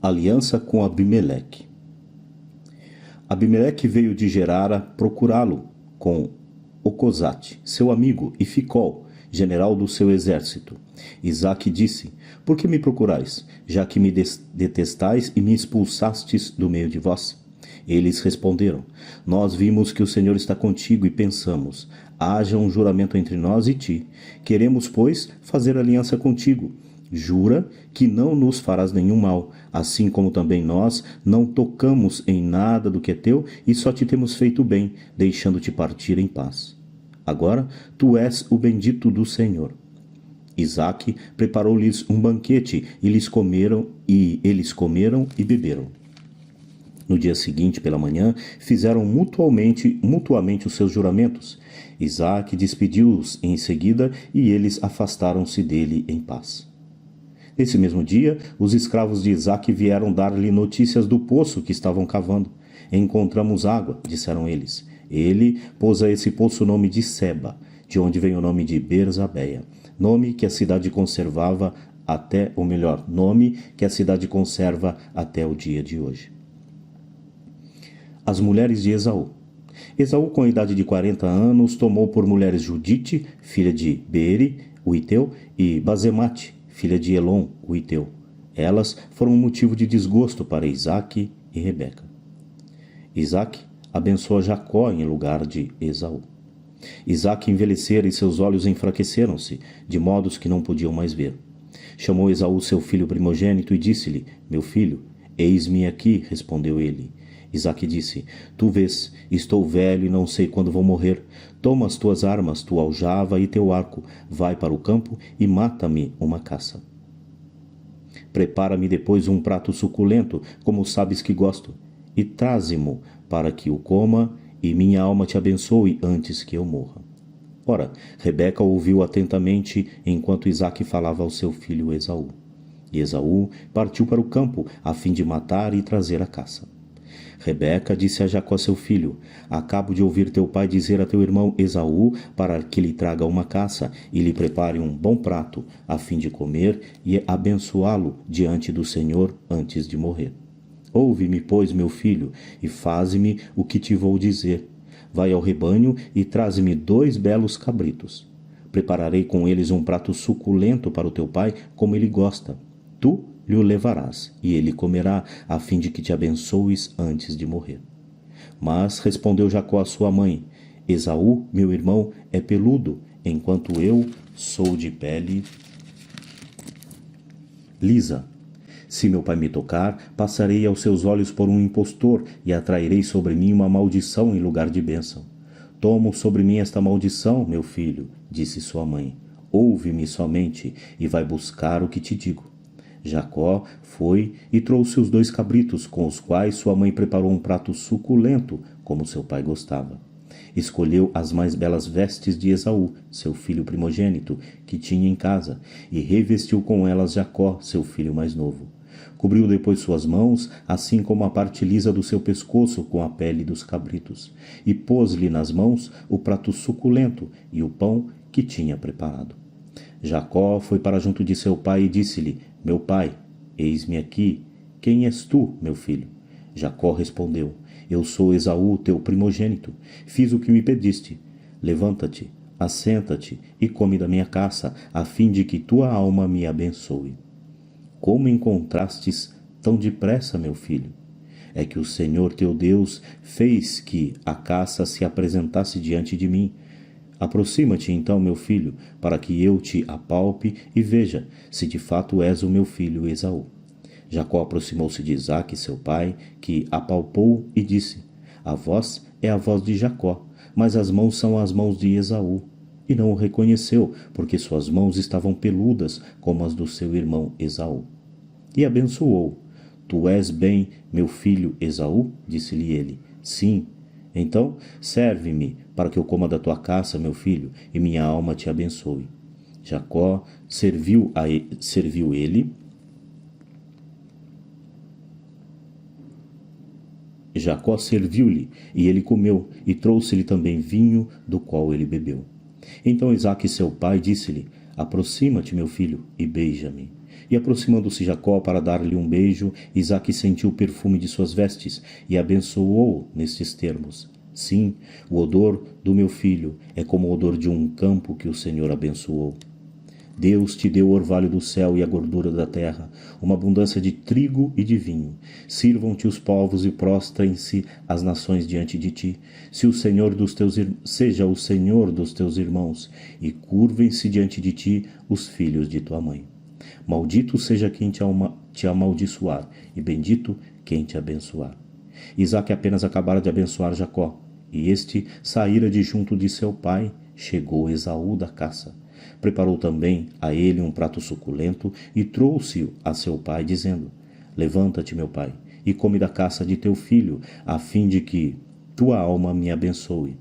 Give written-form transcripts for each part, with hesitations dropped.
Aliança com Abimeleque. Abimeleque veio de Gerara procurá-lo com Ocosate, seu amigo, e Ficol, general do seu exército. Isaque disse: Por que me procurais, já que me detestais e me expulsastes do meio de vós? Eles responderam: Nós vimos que o Senhor está contigo e pensamos: haja um juramento entre nós e ti. Queremos, pois, fazer aliança contigo. Jura que não nos farás nenhum mal, assim como também nós não tocamos em nada do que é teu e só te temos feito bem, deixando-te partir em paz. Agora tu és o bendito do Senhor. Isaque preparou-lhes um banquete e eles comeram e beberam. No dia seguinte, pela manhã, fizeram mutuamente os seus juramentos. Isaque despediu-os em seguida e eles afastaram-se dele em paz. Nesse mesmo dia, os escravos de Isaque vieram dar-lhe notícias do poço que estavam cavando. Encontramos água, disseram eles. Ele pôs a esse poço o nome de Seba, de onde vem o nome de Berzabeia, nome que a cidade conserva nome que a cidade conserva até o dia de hoje. As mulheres de Esaú. Esaú, com a idade de 40 anos, tomou por mulheres Judite, filha de Beeri, o Iteu, e Bazemate, filha de Elon, o Iteu. Elas foram um motivo de desgosto para Isaque e Rebeca. Isaque abençoou Jacó em lugar de Esaú. Isaque envelhecera e seus olhos enfraqueceram-se, de modos que não podiam mais ver. Chamou Esaú seu filho primogênito e disse-lhe: Meu filho, eis-me aqui, respondeu ele. Isaque disse: Tu vês, estou velho e não sei quando vou morrer. Toma as tuas armas, tua aljava e teu arco, vai para o campo e mata-me uma caça. Prepara-me depois um prato suculento, como sabes que gosto, e traze-mo para que o coma e minha alma te abençoe antes que eu morra. Ora, Rebeca ouviu atentamente enquanto Isaque falava ao seu filho Esaú. E Esaú partiu para o campo a fim de matar e trazer a caça. Rebeca disse a Jacó seu filho: Acabo de ouvir teu pai dizer a teu irmão Esaú para que lhe traga uma caça e lhe prepare um bom prato, a fim de comer e abençoá-lo diante do Senhor antes de morrer. Ouve-me, pois, meu filho, e faze-me o que te vou dizer. Vai ao rebanho e traze-me 2 belos cabritos. Prepararei com eles um prato suculento para o teu pai, como ele gosta. Tu lhe o levarás, e ele comerá, a fim de que te abençoes antes de morrer. Mas respondeu Jacó à sua mãe: Esaú, meu irmão, é peludo, enquanto eu sou de pele lisa. Se meu pai me tocar, passarei aos seus olhos por um impostor e atrairei sobre mim uma maldição em lugar de bênção. Tomo sobre mim esta maldição, meu filho, disse sua mãe. Ouve-me somente e vai buscar o que te digo. Jacó foi e trouxe os 2 cabritos, com os quais sua mãe preparou um prato suculento, como seu pai gostava. Escolheu as mais belas vestes de Esaú, seu filho primogênito, que tinha em casa, e revestiu com elas Jacó, seu filho mais novo. Cobriu depois suas mãos, assim como a parte lisa do seu pescoço, com a pele dos cabritos, e pôs-lhe nas mãos o prato suculento e o pão que tinha preparado. Jacó foi para junto de seu pai e disse-lhe: Meu pai, eis-me aqui. Quem és tu, meu filho? Jacó respondeu: Eu sou Esaú, teu primogênito. Fiz o que me pediste. Levanta-te, assenta-te e come da minha caça, a fim de que tua alma me abençoe. Como encontrastes tão depressa, meu filho? É que o Senhor teu Deus fez que a caça se apresentasse diante de mim. Aproxima-te então, meu filho, para que eu te apalpe e veja se de fato és o meu filho Esaú. Jacó aproximou-se de Isaque, seu pai, que apalpou e disse: A voz é a voz de Jacó, mas as mãos são as mãos de Esaú. E não o reconheceu, porque suas mãos estavam peludas como as do seu irmão Esaú. E abençoou. Tu és bem, meu filho Esaú? Disse-lhe ele. Sim. Então, serve-me, para que eu coma da tua caça, meu filho, e minha alma te abençoe. Jacó serviu ele. Jacó serviu-lhe, e ele comeu, e trouxe-lhe também vinho, do qual ele bebeu. Então Isaque, seu pai, disse-lhe: Aproxima-te, meu filho, e beija-me. E aproximando-se Jacó para dar-lhe um beijo, Isaque sentiu o perfume de suas vestes e abençoou-o nestes termos: Sim, o odor do meu filho é como o odor de um campo que o Senhor abençoou. Deus te deu o orvalho do céu e a gordura da terra, uma abundância de trigo e de vinho. Sirvam-te os povos e prostrem-se as nações diante de ti. Seja o Senhor dos teus irmãos, e curvem-se diante de ti os filhos de tua mãe. Maldito seja quem te amaldiçoar, e bendito quem te abençoar. Isaque apenas acabara de abençoar Jacó, e este saíra de junto de seu pai. Chegou Esaú da caça. Preparou também a ele um prato suculento e trouxe-o a seu pai, dizendo: Levanta-te, meu pai, e come da caça de teu filho, a fim de que tua alma me abençoe.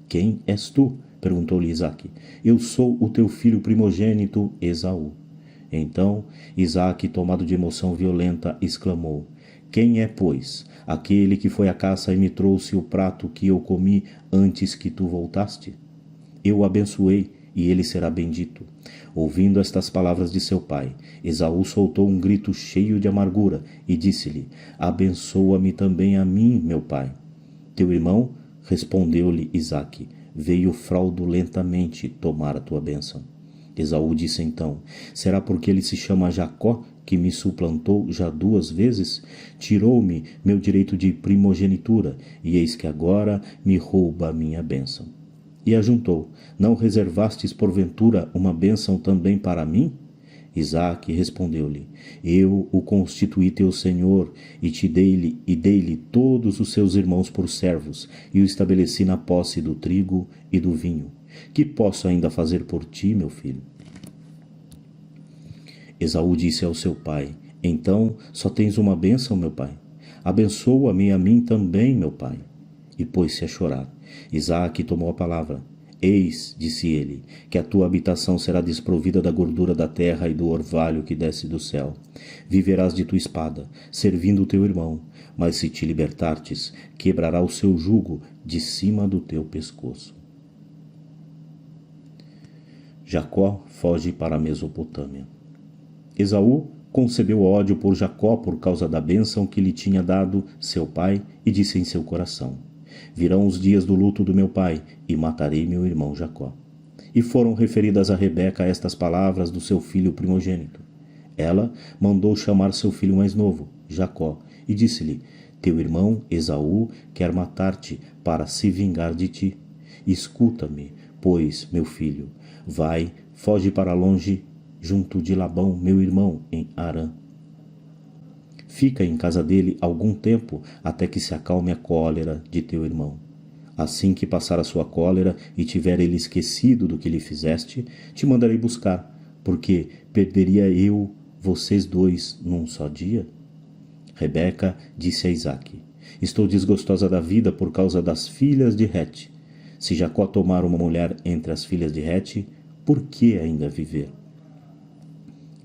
Quem és tu? Perguntou-lhe Isaque. Eu sou o teu filho primogênito, Esaú. Então Isaque, tomado de emoção violenta, exclamou: Quem é, pois, aquele que foi à caça e me trouxe o prato que eu comi antes que tu voltaste? Eu o abençoei, e ele será bendito. Ouvindo estas palavras de seu pai, Esaú soltou um grito cheio de amargura e disse-lhe: Abençoa-me também a mim, meu pai. Teu irmão, respondeu-lhe Isaque, veio fraudulentamente tomar a tua bênção. Esaú disse então: Será porque ele se chama Jacó que me suplantou já 2 vezes? Tirou-me meu direito de primogenitura, e eis que agora me rouba a minha bênção. E ajuntou: Não reservastes porventura uma bênção também para mim? Isaque respondeu-lhe: Eu o constituí teu senhor, e dei-lhe todos os seus irmãos por servos, e o estabeleci na posse do trigo e do vinho. Que posso ainda fazer por ti, meu filho? Esaú disse ao seu pai: Então só tens uma bênção, meu pai? Abençoa-me a mim também, meu pai. E pôs-se a chorar. Isaque tomou a palavra. Eis, disse ele, que a tua habitação será desprovida da gordura da terra e do orvalho que desce do céu. Viverás de tua espada, servindo o teu irmão, mas se te libertartes, quebrará o seu jugo de cima do teu pescoço. Jacó foge para a Mesopotâmia. Esaú concebeu ódio por Jacó por causa da bênção que lhe tinha dado seu pai e disse em seu coração: Virão os dias do luto do meu pai e matarei meu irmão Jacó. E foram referidas a Rebeca estas palavras do seu filho primogênito. Ela mandou chamar seu filho mais novo, Jacó, e disse-lhe: Teu irmão Esaú quer matar-te para se vingar de ti. Escuta-me, pois, meu filho, vai, foge para longe, junto de Labão, meu irmão, em Harã. Fica em casa dele algum tempo, até que se acalme a cólera de teu irmão. Assim que passar a sua cólera e tiver ele esquecido do que lhe fizeste, te mandarei buscar, porque perderia eu vocês 2 num só dia? Rebeca disse a Isaque: Estou desgostosa da vida por causa das filhas de Het. Se Jacó tomar uma mulher entre as filhas de Het, por que ainda viver?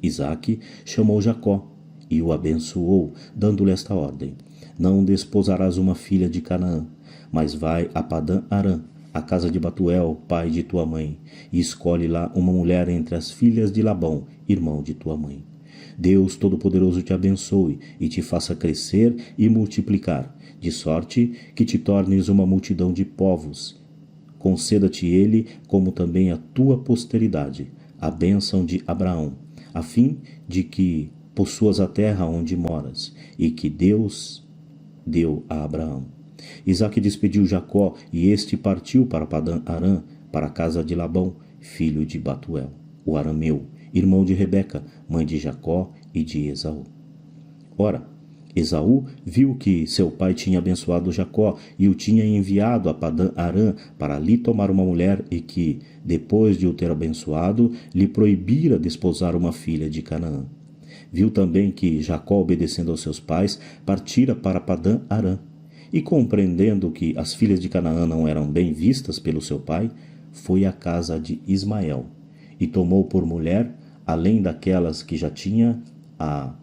Isaque chamou Jacó e o abençoou, dando-lhe esta ordem: Não desposarás uma filha de Canaã, mas vai a Padã Arã, a casa de Batuel, pai de tua mãe, e escolhe lá uma mulher entre as filhas de Labão, irmão de tua mãe. Deus Todo-Poderoso te abençoe e te faça crescer e multiplicar, de sorte que te tornes uma multidão de povos. Conceda-te ele, como também a tua posteridade, a bênção de Abraão, a fim de que possuas a terra onde moras, e que Deus deu a Abraão. Isaque despediu Jacó, e este partiu para Padã Arã, para a casa de Labão, filho de Batuel, o arameu, irmão de Rebeca, mãe de Jacó e de Esaú. Ora, Esaú viu que seu pai tinha abençoado Jacó e o tinha enviado a Padã Arã para ali tomar uma mulher e que, depois de o ter abençoado, lhe proibira desposar uma filha de Canaã. Viu também que Jacó, obedecendo aos seus pais, partira para Padã Arã. E compreendendo que as filhas de Canaã não eram bem vistas pelo seu pai, foi à casa de Ismael e tomou por mulher, além daquelas que já tinha, a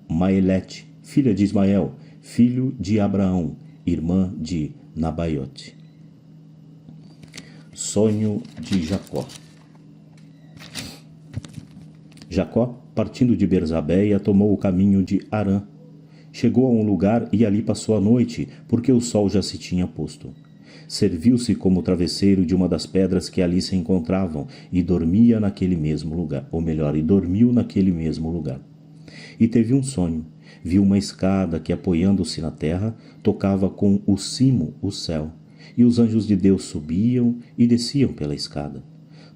Maelete, filha de Ismael, filho de Abraão, irmã de Nabaiote. Sonho de Jacó. Jacó, partindo de Bersabéia, tomou o caminho de Harã. Chegou a um lugar e ali passou a noite, porque o sol já se tinha posto. Serviu-se como travesseiro de uma das pedras que ali se encontravam e dormia naquele mesmo lugar, ou melhor, e dormiu naquele mesmo lugar. E teve um sonho. Viu uma escada que, apoiando-se na terra, tocava com o cimo o céu, e os anjos de Deus subiam e desciam pela escada.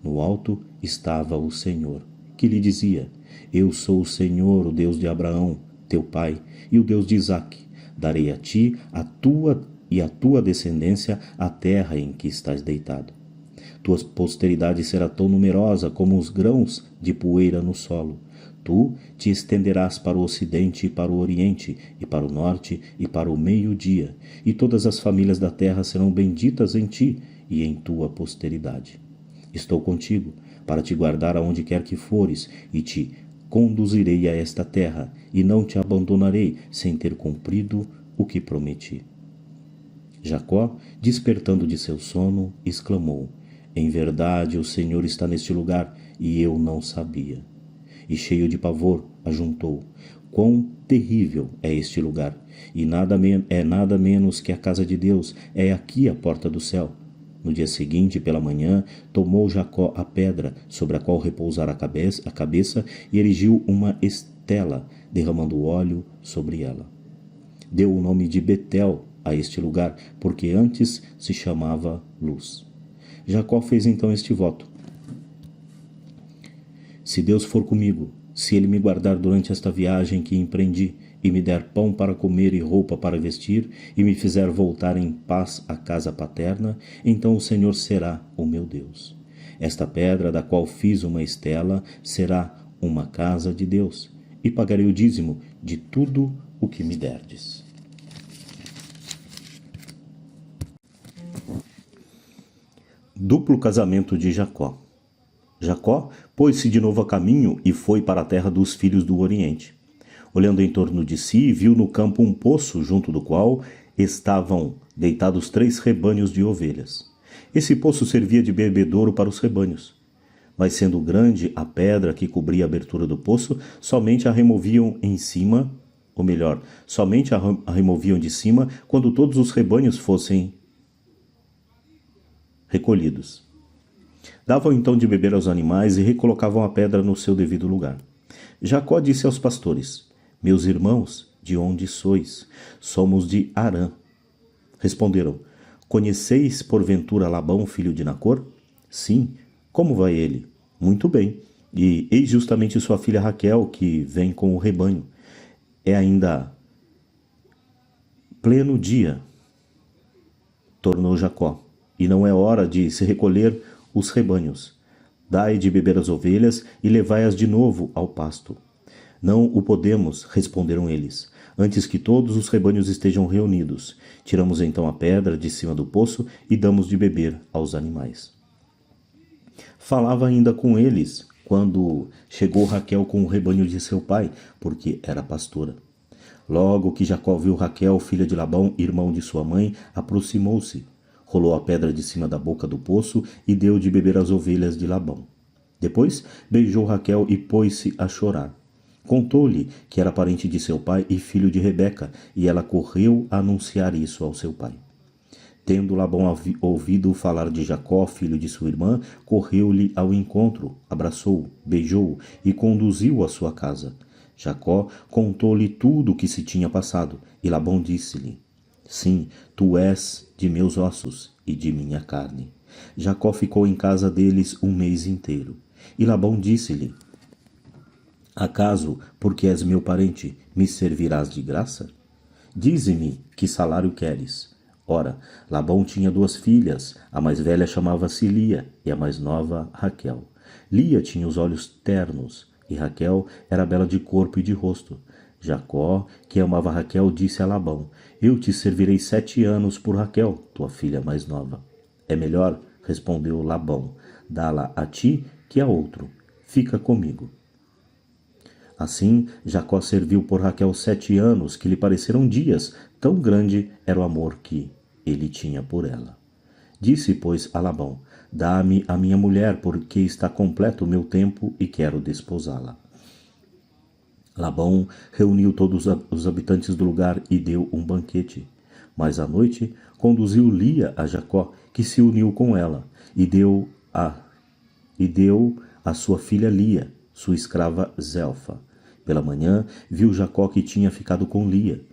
No alto estava o Senhor, que lhe dizia: Eu sou o Senhor, o Deus de Abraão, teu pai, e o Deus de Isaque. Darei a ti, a tua descendência, a terra em que estás deitado. Tua posteridade será tão numerosa como os grãos de poeira no solo. Tu te estenderás para o ocidente e para o oriente, e para o norte e para o meio-dia, e todas as famílias da terra serão benditas em ti e em tua posteridade. Estou contigo, para te guardar aonde quer que fores, e te conduzirei a esta terra, e não te abandonarei sem ter cumprido o que prometi. Jacó, despertando de seu sono, exclamou: Em verdade o Senhor está neste lugar, e eu não sabia. E cheio de pavor, ajuntou: Quão terrível é este lugar! E nada menos que a casa de Deus, é aqui a porta do céu. No dia seguinte, pela manhã, tomou Jacó a pedra sobre a qual repousara a cabeça e erigiu uma estela, derramando óleo sobre ela. Deu o nome de Betel a este lugar, porque antes se chamava Luz. Jacó fez então este voto: Se Deus for comigo, se Ele me guardar durante esta viagem que empreendi, e me der pão para comer e roupa para vestir, e me fizer voltar em paz à casa paterna, então o Senhor será o meu Deus. Esta pedra, da qual fiz uma estela, será uma casa de Deus, e pagarei o dízimo de tudo o que me derdes. Duplo casamento de Jacó. Jacó pôs-se de novo a caminho e foi para a terra dos filhos do Oriente. Olhando em torno de si, viu no campo um poço, junto do qual estavam deitados 3 rebanhos de ovelhas. Esse poço servia de bebedouro para os rebanhos. Mas sendo grande a pedra que cobria a abertura do poço, somente a removiam em cima, ou melhor, somente a removiam de cima quando todos os rebanhos fossem recolhidos. Davam então de beber aos animais e recolocavam a pedra no seu devido lugar. Jacó disse aos pastores: Meus irmãos, de onde sois? Somos de Harã. Responderam: Conheceis porventura Labão, filho de Nacor? Sim. Como vai ele? Muito bem. E eis justamente sua filha Raquel, que vem com o rebanho. É ainda pleno dia, tornou Jacó, e não é hora de se recolher os rebanhos. Dai de beber as ovelhas e levai-as de novo ao pasto. Não o podemos, responderam eles, antes que todos os rebanhos estejam reunidos. Tiramos então a pedra de cima do poço e damos de beber aos animais. Falava ainda com eles, quando chegou Raquel com o rebanho de seu pai, porque era pastora. Logo que Jacó viu Raquel, filha de Labão, irmão de sua mãe, aproximou-se, rolou a pedra de cima da boca do poço e deu de beber às ovelhas de Labão. Depois beijou Raquel e pôs-se a chorar. Contou-lhe que era parente de seu pai e filho de Rebeca, e ela correu a anunciar isso ao seu pai. Tendo Labão ouvido falar de Jacó, filho de sua irmã, correu-lhe ao encontro, abraçou-o, beijou-o e conduziu-o à sua casa. Jacó contou-lhe tudo o que se tinha passado, e Labão disse-lhe: Sim, tu és de meus ossos e de minha carne. Jacó ficou em casa deles um mês inteiro. E Labão disse-lhe: Acaso, porque és meu parente, me servirás de graça? Dize-me que salário queres. Ora, Labão tinha 2 filhas, a mais velha chamava-se Lia e a mais nova Raquel. Lia tinha os olhos ternos e Raquel era bela de corpo e de rosto. Jacó, que amava Raquel, disse a Labão: Eu te servirei 7 anos por Raquel, tua filha mais nova. É melhor, respondeu Labão, dá-la a ti que a outro. Fica comigo. Assim, Jacó serviu por Raquel 7 anos, que lhe pareceram dias, tão grande era o amor que ele tinha por ela. Disse, pois, a Labão: Dá-me a minha mulher, porque está completo o meu tempo e quero desposá-la. Labão reuniu todos os habitantes do lugar e deu um banquete. Mas à noite conduziu Lia a Jacó, que se uniu com ela, e deu a sua filha Lia, sua escrava Zelfa. Pela manhã viu Jacó que tinha ficado com Lia,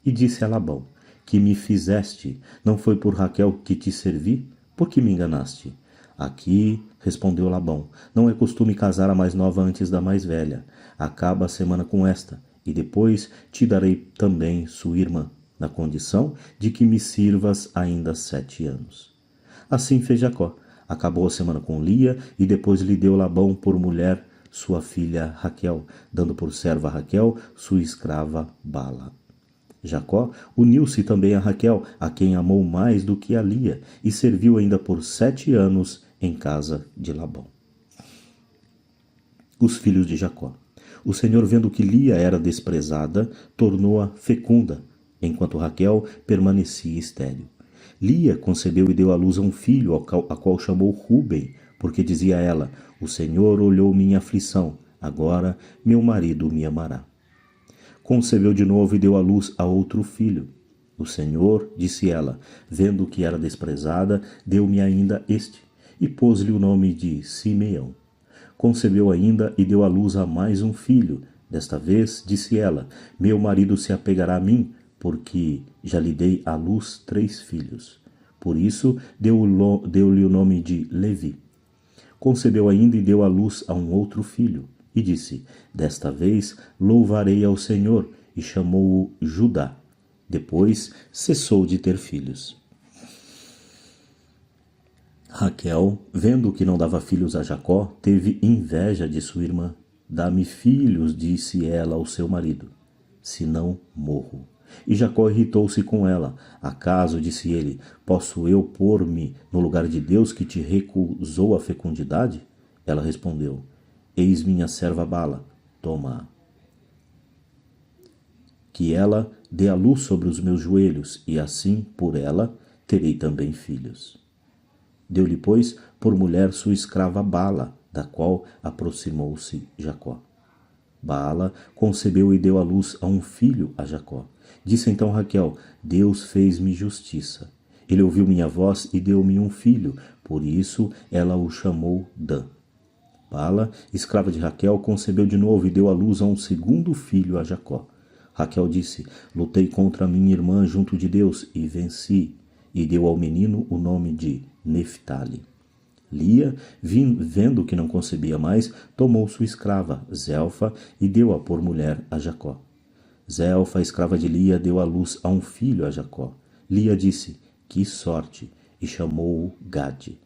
e disse a Labão: Que me fizeste? Não foi por Raquel que te servi? Por que me enganaste? Aqui, respondeu Labão, não é costume casar a mais nova antes da mais velha. Acaba a semana com esta, e depois te darei também sua irmã, na condição de que me sirvas ainda 7 anos. Assim fez Jacó. Acabou a semana com Lia, e depois lhe deu Labão por mulher sua filha Raquel, dando por serva Raquel sua escrava Bala. Jacó uniu-se também a Raquel, a quem amou mais do que a Lia, e serviu ainda por 7 anos em casa de Labão. Os filhos de Jacó. O Senhor, vendo que Lia era desprezada, tornou-a fecunda, enquanto Raquel permanecia estéril. Lia concebeu e deu à luz a um filho, a qual chamou Ruben, porque dizia ela: O Senhor olhou minha aflição, agora meu marido me amará. Concebeu de novo e deu à luz a outro filho. O Senhor, disse ela, vendo que era desprezada, deu-me ainda este, e pôs-lhe o nome de Simeão. Concebeu ainda e deu à luz a mais um filho. Desta vez, disse ela, meu marido se apegará a mim, porque já lhe dei à luz 3 filhos. Por isso, deu-lhe o nome de Levi. Concebeu ainda e deu à luz a um outro filho. E disse, desta vez louvarei ao Senhor, e chamou-o Judá. Depois cessou de ter filhos. Raquel, vendo que não dava filhos a Jacó, teve inveja de sua irmã. Dá-me filhos, disse ela ao seu marido, senão morro. E Jacó irritou-se com ela. Acaso, disse ele, posso eu pôr-me no lugar de Deus que te recusou a fecundidade? Ela respondeu, eis minha serva Bala, toma-a. Que ela dê a luz sobre os meus joelhos, e assim, por ela, terei também filhos. Deu-lhe, pois, por mulher sua escrava Bala, da qual aproximou-se Jacó. Bala concebeu e deu à luz a um filho a Jacó. Disse então Raquel, Deus fez-me justiça. Ele ouviu minha voz e deu-me um filho, por isso ela o chamou Dan. Bala, escrava de Raquel, concebeu de novo e deu à luz a um segundo filho a Jacó. Raquel disse, lutei contra minha irmã junto de Deus e venci, e deu ao menino o nome de Neftali. Lia, vendo que não concebia mais, tomou sua escrava, Zelfa, e deu-a por mulher a Jacó. Zelfa, escrava de Lia, deu à luz a um filho a Jacó. Lia disse, que sorte, e chamou-o Gade.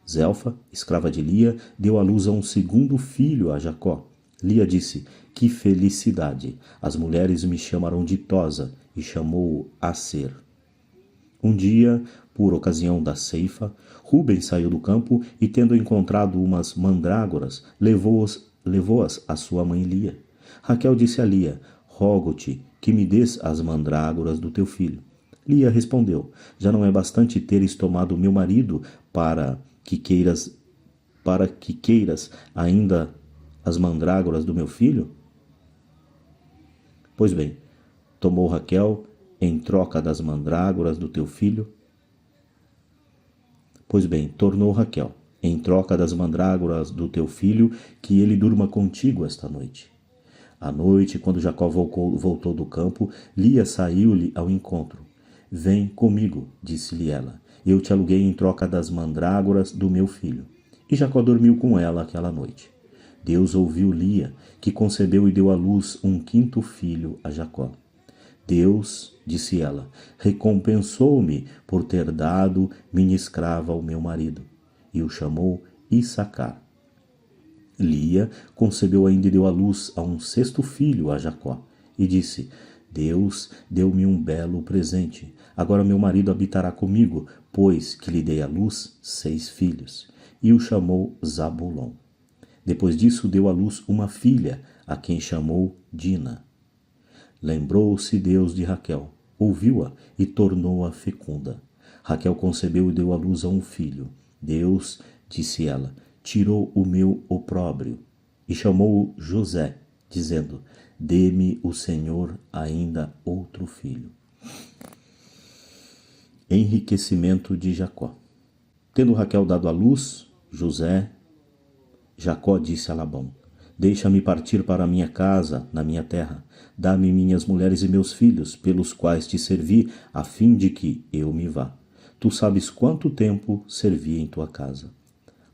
Zelfa, escrava de Lia, deu à luz a um segundo filho a Jacó. Lia disse, que felicidade, as mulheres me chamarão ditosa, e chamou-o Aser. Um dia, por ocasião da ceifa, Ruben saiu do campo e, tendo encontrado umas mandrágoras, levou-as à sua mãe Lia. Raquel disse a Lia, rogo-te que me des as mandrágoras do teu filho. Lia respondeu, já não é bastante teres tomado meu marido para que queiras ainda as mandrágoras do meu filho? Pois bem, tomou Raquel em troca das mandrágoras do teu filho? Pois bem, tornou Raquel, em troca das mandrágoras do teu filho, que ele durma contigo esta noite. À noite, quando Jacó voltou do campo, Lia saiu-lhe ao encontro. Vem comigo, disse-lhe ela, eu te aluguei em troca das mandrágoras do meu filho. E Jacó dormiu com ela aquela noite. Deus ouviu Lia, que concebeu e deu à luz um 5º filho a Jacó. Deus, disse ela, recompensou-me por ter dado minha escrava ao meu marido. E o chamou Issacar. Lia concebeu ainda e deu à luz a um 6º filho a Jacó. E disse, Deus deu-me um belo presente. Agora meu marido habitará comigo, pois que lhe dei à luz 6 filhos. E o chamou Zabulon. Depois disso deu à luz uma filha, a quem chamou Dina. Lembrou-se Deus de Raquel, ouviu-a e tornou-a fecunda. Raquel concebeu e deu à luz a um filho. Deus, disse ela, tirou o meu opróbrio. E chamou-o José, dizendo, dê-me o Senhor ainda outro filho. Enriquecimento de Jacó. Tendo Raquel dado à luz José, Jacó disse a Labão: deixa-me partir para a minha casa, na minha terra. Dá-me minhas mulheres e meus filhos, pelos quais te servi, a fim de que eu me vá. Tu sabes quanto tempo servi em tua casa.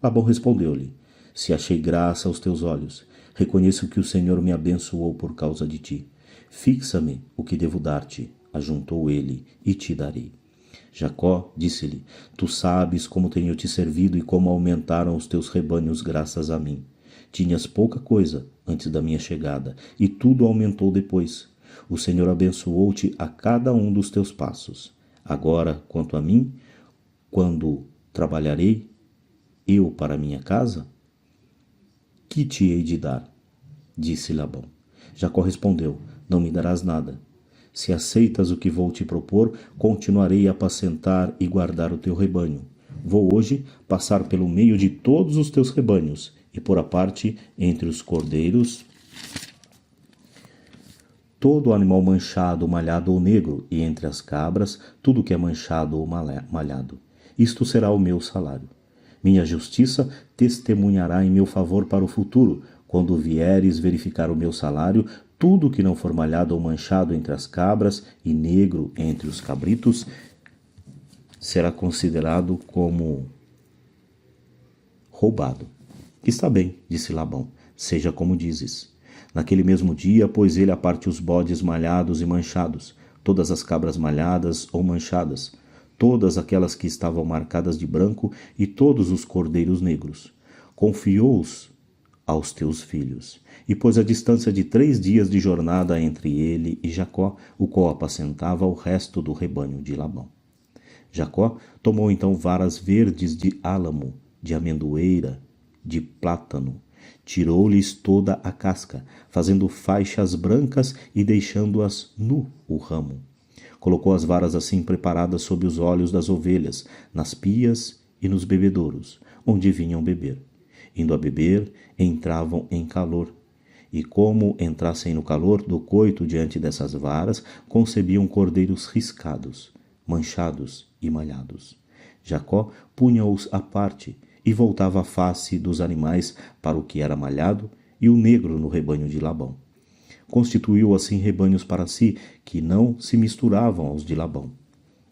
Labão respondeu-lhe: se achei graça aos teus olhos, reconheço que o Senhor me abençoou por causa de ti. Fixa-me o que devo dar-te, ajuntou ele, e te darei. Jacó disse-lhe: tu sabes como tenho te servido e como aumentaram os teus rebanhos graças a mim. Tinhas pouca coisa antes da minha chegada, e tudo aumentou depois. O Senhor abençoou-te a cada um dos teus passos. Agora, quanto a mim, quando trabalharei eu para minha casa, que te hei de dar? Disse Labão. Jacó respondeu: não me darás nada. Se aceitas o que vou te propor, continuarei a apacentar e guardar o teu rebanho. Vou hoje passar pelo meio de todos os teus rebanhos, e pôr a parte entre os cordeiros todo animal manchado, malhado ou negro, e entre as cabras tudo que é manchado ou malhado. Isto será o meu salário. Minha justiça testemunhará em meu favor para o futuro. Quando vieres verificar o meu salário, tudo que não for malhado ou manchado entre as cabras e negro entre os cabritos será considerado como roubado. Está bem, disse Labão, seja como dizes. Naquele mesmo dia pôs ele à parte os bodes malhados e manchados, todas as cabras malhadas ou manchadas, todas aquelas que estavam marcadas de branco e todos os cordeiros negros. Confiou-os aos teus filhos, e pôs a distância de 3 dias de jornada entre ele e Jacó, o qual apacentava o resto do rebanho de Labão. Jacó tomou então varas verdes de álamo, de amendoeira, de plátano, tirou-lhes toda a casca, fazendo faixas brancas e deixando-as nu o ramo. Colocou as varas assim preparadas sob os olhos das ovelhas, nas pias e nos bebedouros, onde vinham beber. Indo a beber, entravam em calor. E como entrassem no calor do coito diante dessas varas, concebiam cordeiros riscados, manchados e malhados. Jacó punha-os à parte e voltava a face dos animais para o que era malhado e o negro no rebanho de Labão. Constituiu assim rebanhos para si, que não se misturavam aos de Labão.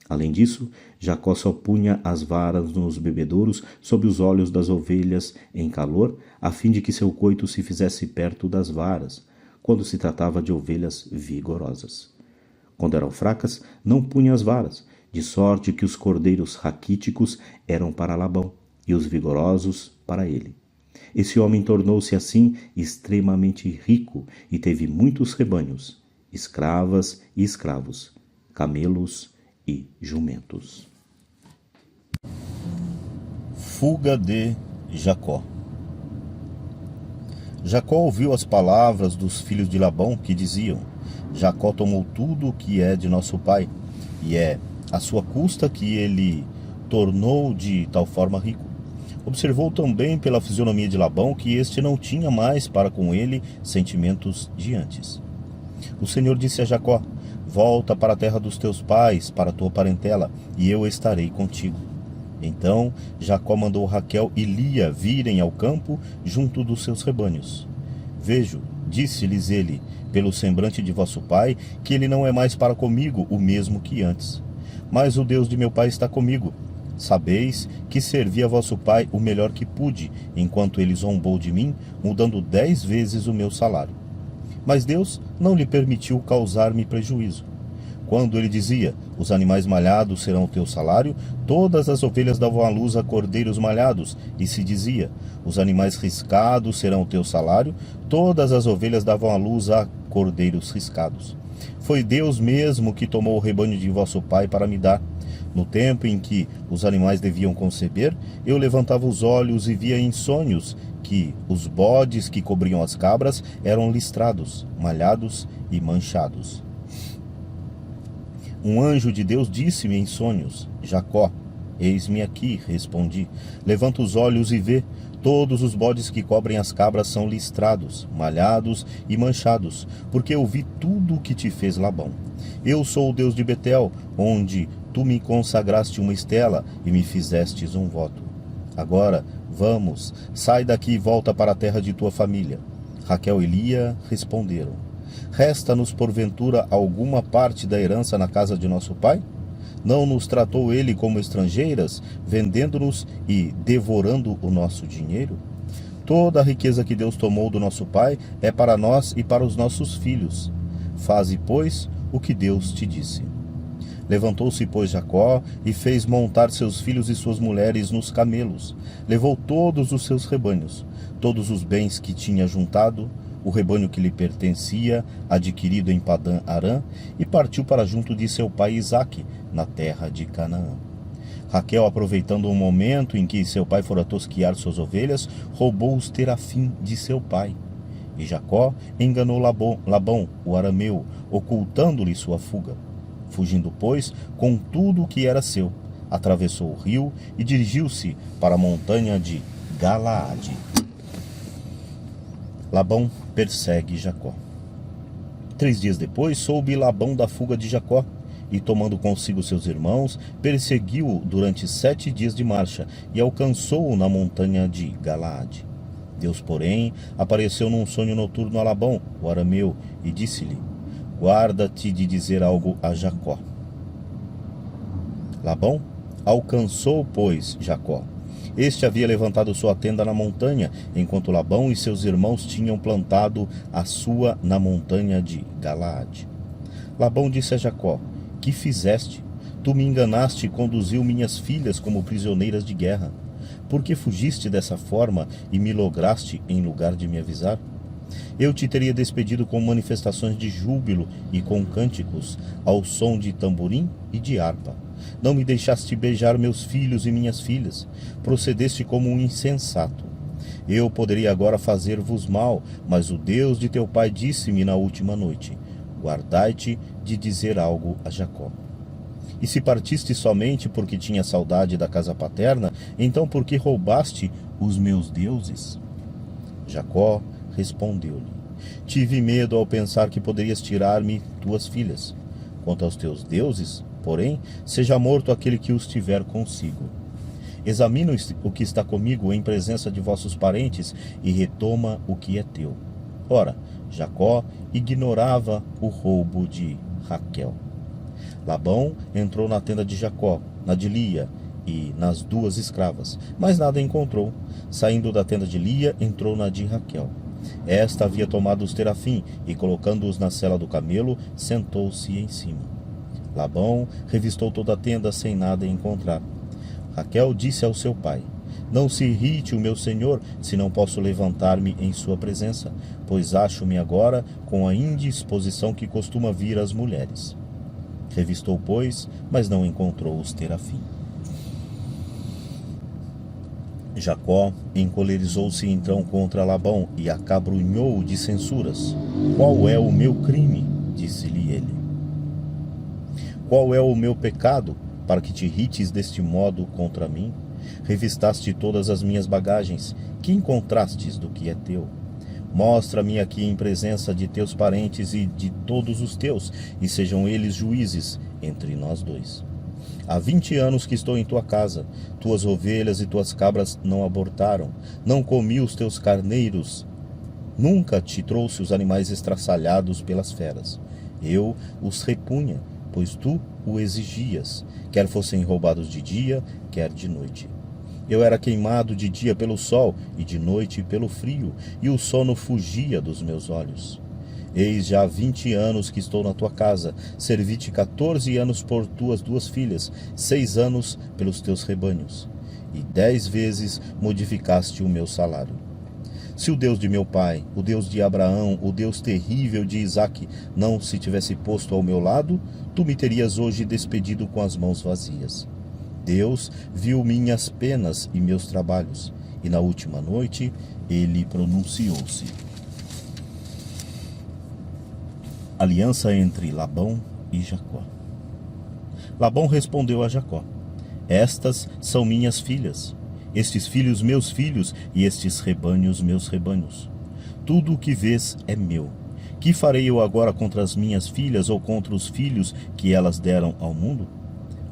Além disso, Jacó só punha as varas nos bebedouros sob os olhos das ovelhas em calor, a fim de que seu coito se fizesse perto das varas, quando se tratava de ovelhas vigorosas. Quando eram fracas, não punha as varas, de sorte que os cordeiros raquíticos eram para Labão, e os vigorosos para ele. Esse homem tornou-se assim extremamente rico e teve muitos rebanhos, escravas e escravos, camelos e jumentos. Fuga de Jacó. Jacó ouviu as palavras dos filhos de Labão que diziam: Jacó tomou tudo o que é de nosso pai, e é a sua custa que ele tornou de tal forma rico. Observou também pela fisionomia de Labão que este não tinha mais para com ele sentimentos de antes. O Senhor disse a Jacó: volta para a terra dos teus pais, para a tua parentela, e eu estarei contigo. Então Jacó mandou Raquel e Lia virem ao campo junto dos seus rebanhos. Vejo, disse-lhes ele, pelo semblante de vosso pai, que ele não é mais para comigo o mesmo que antes. Mas o Deus de meu pai está comigo. Sabeis que servi a vosso pai o melhor que pude, enquanto ele zombou de mim, mudando 10 vezes o meu salário. Mas Deus não lhe permitiu causar-me prejuízo. Quando ele dizia: os animais malhados serão o teu salário, todas as ovelhas davam à luz a cordeiros malhados, e se dizia: os animais riscados serão o teu salário, todas as ovelhas davam à luz a cordeiros riscados. Foi Deus mesmo que tomou o rebanho de vosso pai para me dar. No tempo em que os animais deviam conceber, eu levantava os olhos e via em sonhos que os bodes que cobriam as cabras eram listrados, malhados e manchados. Um anjo de Deus disse-me em sonhos: Jacó. Eis-me aqui, respondi. Levanta os olhos e vê. Todos os bodes que cobrem as cabras são listrados, malhados e manchados, porque eu vi tudo o que te fez Labão. Eu sou o Deus de Betel, onde tu me consagraste uma estela e me fizestes um voto. Agora, vamos, sai daqui e volta para a terra de tua família. Raquel e Lia responderam: Resta-nos porventura alguma parte da herança na casa de nosso pai? Não nos tratou ele como estrangeiras, vendendo-nos e devorando o nosso dinheiro? Toda a riqueza que Deus tomou do nosso pai é para nós e para os nossos filhos. Faze, pois, o que Deus te disse. Levantou-se, pois, Jacó e fez montar seus filhos e suas mulheres nos camelos. Levou todos os seus rebanhos, todos os bens que tinha juntado, o rebanho que lhe pertencia, adquirido em Padã Arã, e partiu para junto de seu pai Isaque, na terra de Canaã. Raquel, aproveitando um momento em que seu pai fora tosquiar suas ovelhas, roubou os terafim de seu pai. E Jacó enganou Labão, o arameu, ocultando-lhe sua fuga. Fugindo, pois, com tudo o que era seu, atravessou o rio e dirigiu-se para a montanha de Galaade. Labão persegue Jacó. 3 dias depois, soube Labão da fuga de Jacó, e tomando consigo seus irmãos, perseguiu-o durante 7 dias de marcha, e alcançou-o na montanha de Galaade. Deus, porém, apareceu num sonho noturno a Labão, o arameu, e disse-lhe: Guarda-te de dizer algo a Jacó. Labão alcançou, pois, Jacó. Este havia levantado sua tenda na montanha, enquanto Labão e seus irmãos tinham plantado a sua na montanha de Galaade. Labão disse a Jacó: Que fizeste? Tu me enganaste e conduziu minhas filhas como prisioneiras de guerra. Por que fugiste dessa forma e me lograste em lugar de me avisar? Eu te teria despedido com manifestações de júbilo e com cânticos, ao som de tamborim e de harpa. Não me deixaste beijar meus filhos e minhas filhas. Procedeste como um insensato. Eu poderia agora fazer-vos mal, mas o Deus de teu pai disse-me na última noite: Guardai-te de dizer algo a Jacó. E se partiste somente porque tinha saudade da casa paterna, então por que roubaste os meus deuses? Jacó respondeu-lhe: Tive medo ao pensar que poderias tirar-me tuas filhas. Quanto aos teus deuses, porém, seja morto aquele que os tiver consigo. Examina o que está comigo em presença de vossos parentes e retoma o que é teu. Ora, Jacó ignorava o roubo de Raquel. Labão entrou na tenda de Jacó, na de Lia e nas 2 escravas, mas nada encontrou. Saindo da tenda de Lia, entrou na de Raquel. Esta havia tomado os terafim e, colocando-os na sela do camelo, sentou-se em cima. Labão revistou toda a tenda sem nada encontrar. Raquel disse ao seu pai: Não se irrite o meu senhor, se não posso levantar-me em sua presença, pois acho-me agora com a indisposição que costuma vir às mulheres. Revistou, pois, mas não encontrou os terafim. Jacó encolerizou-se então contra Labão e acabrunhou-o de censuras. Qual é o meu crime? Disse-lhe ele. Qual é o meu pecado, para que te irrites deste modo contra mim? Revistaste todas as minhas bagagens, que encontrastes do que é teu? Mostra-me aqui em presença de teus parentes e de todos os teus, e sejam eles juízes entre nós 2. Há 20 anos que estou em tua casa, tuas ovelhas e tuas cabras não abortaram, não comi os teus carneiros, nunca te trouxe os animais estraçalhados pelas feras. Eu os repunha, pois tu o exigias, quer fossem roubados de dia, quer de noite. Eu era queimado de dia pelo sol e de noite pelo frio, e o sono fugia dos meus olhos. Eis já 20 anos que estou na tua casa, servi-te 14 anos por tuas 2 filhas, 6 anos pelos teus rebanhos, e 10 vezes modificaste o meu salário. Se o Deus de meu pai, o Deus de Abraão, o Deus terrível de Isaque, não se tivesse posto ao meu lado, tu me terias hoje despedido com as mãos vazias. Deus viu minhas penas e meus trabalhos, e na última noite ele pronunciou-se. Aliança entre Labão e Jacó. Labão respondeu a Jacó: Estas são minhas filhas. estes filhos meus filhos, e estes rebanhos meus rebanhos. Tudo o que vês é meu. Que farei eu agora contra as minhas filhas ou contra os filhos que elas deram ao mundo?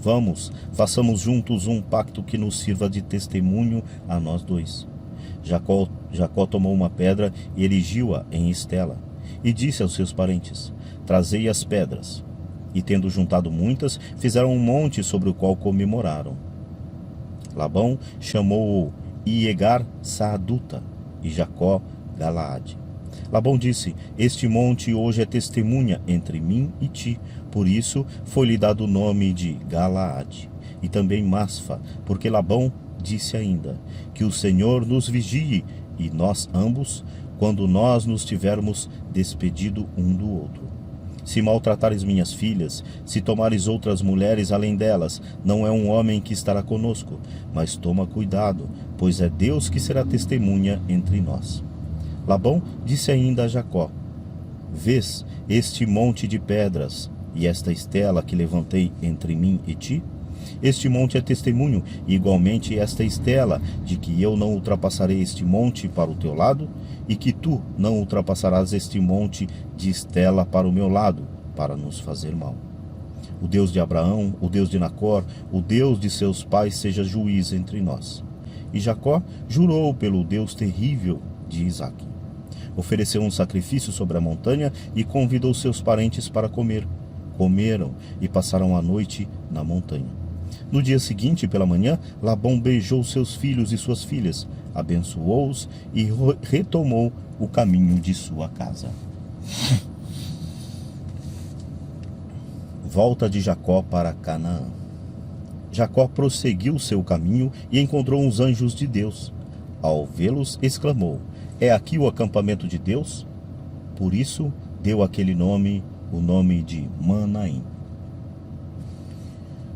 Vamos, façamos juntos um pacto que nos sirva de testemunho a nós dois. Jacó tomou uma pedra e erigiu-a em estela, e disse aos seus parentes: Trazei as pedras. E tendo juntado muitas, fizeram um monte sobre o qual comemoraram. Labão chamou-o Iegar-Saaduta, e Jacó Galaade. Labão disse: Este monte hoje é testemunha entre mim e ti, por isso foi-lhe dado o nome de Galaade, e também Masfa, porque Labão disse ainda: Que o Senhor nos vigie, e nós ambos, quando nós nos tivermos despedido um do outro. Se maltratares minhas filhas, se tomares outras mulheres além delas, não é um homem que estará conosco, mas toma cuidado, pois é Deus que será testemunha entre nós. Labão disse ainda a Jacó: Vês este monte de pedras e esta estela que levantei entre mim e ti? Este monte é testemunho, e igualmente esta estela, de que eu não ultrapassarei este monte para o teu lado, e que tu não ultrapassarás este monte de estela para o meu lado, para nos fazer mal. O Deus de Abraão, o Deus de Nacor, o Deus de seus pais seja juiz entre nós. E Jacó jurou pelo Deus terrível de Isaque. Ofereceu um sacrifício sobre a montanha e convidou seus parentes para comer. Comeram e passaram a noite na montanha. No dia seguinte, pela manhã, Labão beijou seus filhos e suas filhas, abençoou-os e retomou o caminho de sua casa. Volta de Jacó para Canaã. Jacó prosseguiu seu caminho e encontrou uns anjos de Deus. Ao vê-los, exclamou: É aqui o acampamento de Deus? Por isso, deu aquele nome, o nome de Manaim.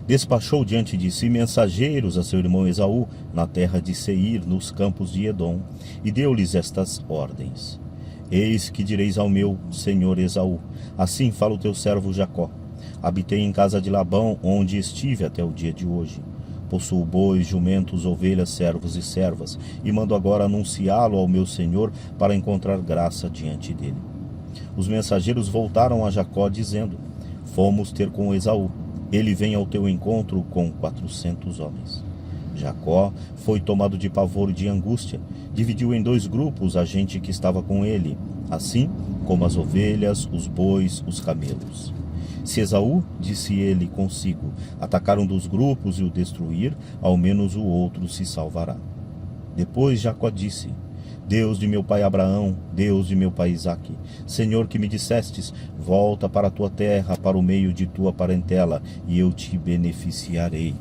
Despachou diante de si mensageiros a seu irmão Esaú, na terra de Seir, nos campos de Edom, e deu-lhes estas ordens: Eis que direis ao meu senhor Esaú: Assim fala o teu servo Jacó: Habitei em casa de Labão, onde estive até o dia de hoje. Possuo bois, jumentos, ovelhas, servos e servas, e mando agora anunciá-lo ao meu senhor para encontrar graça diante dele. Os mensageiros voltaram a Jacó, dizendo: Fomos ter com Esaú. Ele vem ao teu encontro com 400 homens. Jacó foi tomado de pavor e de angústia. Dividiu em 2 grupos a gente que estava com ele, assim como as ovelhas, os bois, os camelos. Se Esaú, disse ele consigo, atacar um dos grupos e o destruir, ao menos o outro se salvará. Depois Jacó disse: Deus de meu pai Abraão, Deus de meu pai Isaque, Senhor que me dissestes: Volta para a tua terra, para o meio de tua parentela, e eu te beneficiarei.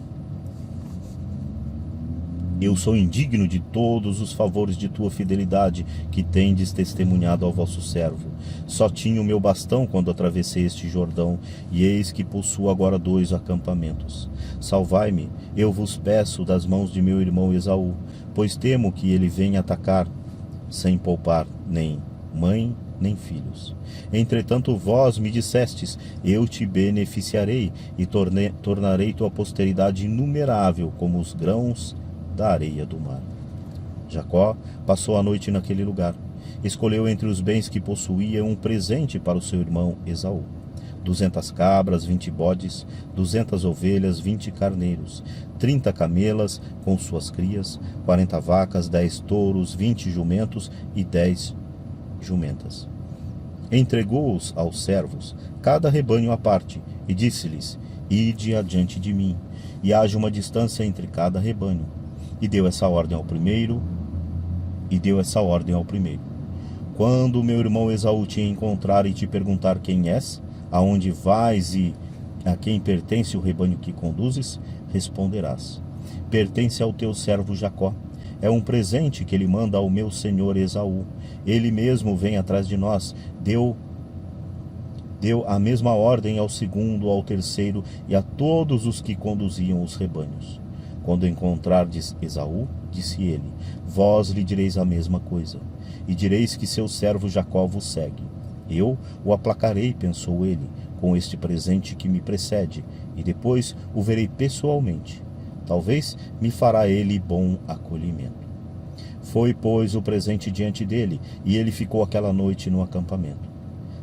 Eu sou indigno de todos os favores de tua fidelidade, que tendes testemunhado ao vosso servo. Só tinha o meu bastão quando atravessei este Jordão, e eis que possuo agora 2 acampamentos. Salvai-me, eu vos peço, das mãos de meu irmão Esaú, pois temo que ele venha atacar, sem poupar nem mãe nem filhos. Entretanto vós me dissestes: Eu te beneficiarei, e tornarei tua posteridade inumerável como os grãos da areia do mar. Jacó passou a noite naquele lugar. Escolheu entre os bens que possuía um presente para o seu irmão Esaú: 200 cabras, 20 bodes, 200 ovelhas, 20 carneiros, 30 camelas com suas crias, 40 vacas, 10 touros, 20 jumentos e 10 jumentas. Entregou-os aos servos, cada rebanho à parte, e disse-lhes: Ide adiante de mim, e haja uma distância entre cada rebanho. E deu essa ordem ao primeiro. Quando meu irmão Esaú te encontrar e te perguntar quem és, aonde vais e a quem pertence o rebanho que conduzes, responderás: Pertence ao teu servo Jacó. É um presente que ele manda ao meu senhor Esaú. Ele mesmo vem atrás de nós. Deu a mesma ordem ao segundo, ao terceiro e a todos os que conduziam os rebanhos. Quando encontrardes Esaú, disse ele, vós lhe direis a mesma coisa, e direis que seu servo Jacó vos segue. Eu o aplacarei, pensou ele, com este presente que me precede, e depois o verei pessoalmente. Talvez me fará ele bom acolhimento. Foi, pois, o presente diante dele, e ele ficou aquela noite no acampamento.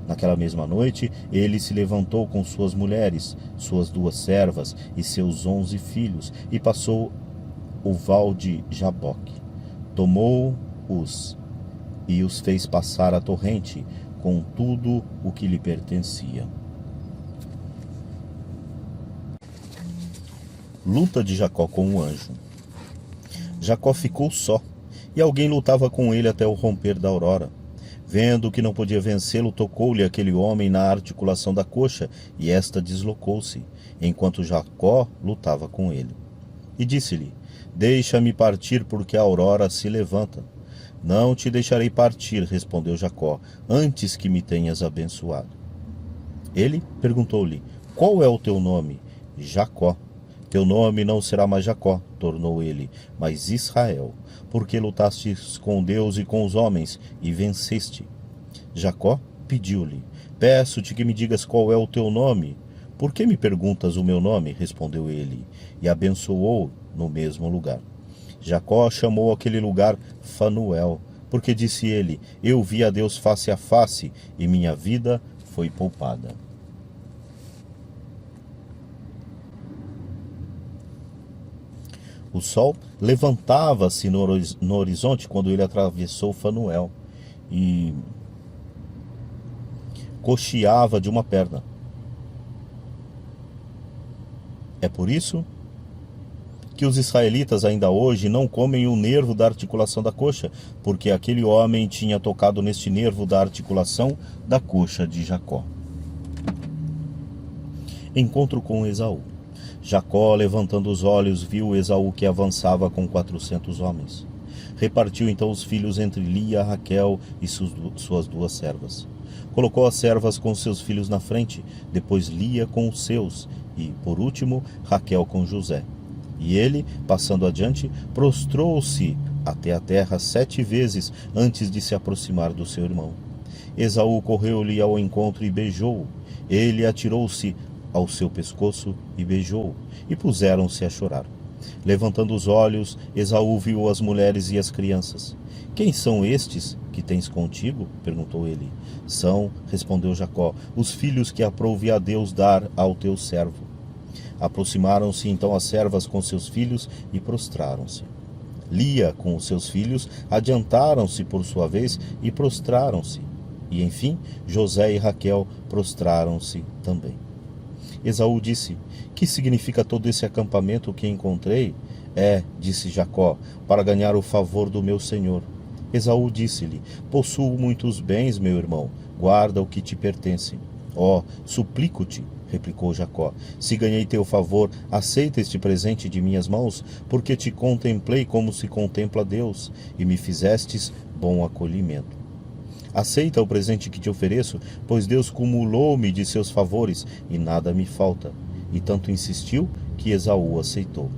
Naquela mesma noite, ele se levantou com suas mulheres, suas 2 servas e seus 11 filhos, e passou o val de Jaboque. Tomou-os e os fez passar a torrente, com tudo o que lhe pertencia. Luta de Jacó com o anjo. Jacó ficou só, e alguém lutava com ele até o romper da aurora. Vendo que não podia vencê-lo, tocou-lhe aquele homem na articulação da coxa, e esta deslocou-se, enquanto Jacó lutava com ele. E disse-lhe: Deixa-me partir, porque a aurora se levanta. Não te deixarei partir, respondeu Jacó, antes que me tenhas abençoado. Ele perguntou-lhe: Qual é o teu nome? Jacó. Teu nome não será mais Jacó, tornou ele, mas Israel, porque lutastes com Deus e com os homens, e venceste. Jacó pediu-lhe: Peço-te que me digas qual é o teu nome. Por que me perguntas o meu nome? Respondeu ele, e abençoou no mesmo lugar. Jacó chamou aquele lugar Fanuel, porque disse ele: Eu vi a Deus face a face, e minha vida foi poupada. O sol levantava-se no horizonte quando ele atravessou Fanuel e cocheava de uma perna. É por isso que os israelitas ainda hoje não comem o nervo da articulação da coxa, porque aquele homem tinha tocado neste nervo da articulação da coxa de Jacó. Encontro com Esaú. Jacó, levantando os olhos, viu Esaú que avançava com 400 homens. Repartiu então os filhos entre Lia, Raquel e suas 2 servas. Colocou as servas com seus filhos na frente, depois Lia com os seus, e, por último, Raquel com José. E ele, passando adiante, prostrou-se até a terra 7 vezes antes de se aproximar do seu irmão. Esaú correu-lhe ao encontro e beijou-o. Ele atirou-se ao seu pescoço e beijou-o, e puseram-se a chorar. Levantando os olhos, Esaú viu as mulheres e as crianças. Quem são estes que tens contigo? Perguntou ele. São, respondeu Jacó, os filhos que aprouve a Deus dar ao teu servo. Aproximaram-se então as servas com seus filhos e prostraram-se. Lia, com os seus filhos, adiantaram-se por sua vez e prostraram-se. E, enfim, José e Raquel prostraram-se também. Esaú disse: Que significa todo esse acampamento que encontrei? Disse Jacó, para ganhar o favor do meu senhor. Esaú disse-lhe: Possuo muitos bens, meu irmão, guarda o que te pertence. Suplico-te, replicou Jacó, se ganhei teu favor, aceita este presente de minhas mãos, porque te contemplei como se contempla Deus, e me fizestes bom acolhimento. Aceita o presente que te ofereço, pois Deus cumulou-me de seus favores, e nada me falta. E tanto insistiu, que Esaú aceitou.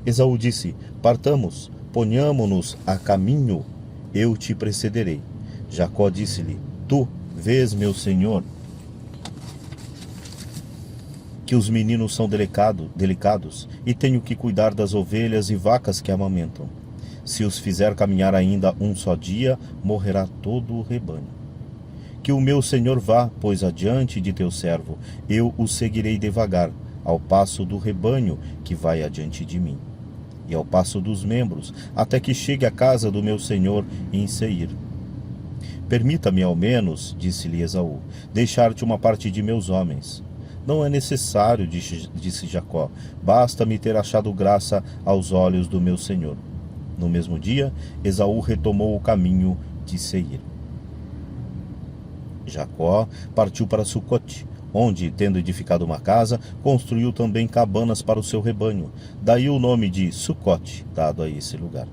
Esaú disse: Partamos, ponhamo-nos a caminho, eu te precederei. Jacó disse-lhe: Tu vês, meu senhor, que os meninos são delicados, e tenho que cuidar das ovelhas e vacas que amamentam. Se os fizer caminhar ainda um só dia, morrerá todo o rebanho. Que o meu senhor vá, pois, adiante de teu servo, eu o seguirei devagar, ao passo do rebanho que vai adiante de mim, e ao passo dos membros, até que chegue à casa do meu senhor em Seir. Permita-me ao menos, disse-lhe Esaú, deixar-te uma parte de meus homens. Não é necessário, disse Jacó, basta-me ter achado graça aos olhos do meu senhor. No mesmo dia, Esaú retomou o caminho de Seir. Jacó partiu para Sucote, onde, tendo edificado uma casa, construiu também cabanas para o seu rebanho. Daí o nome de Sucote, dado a esse lugar.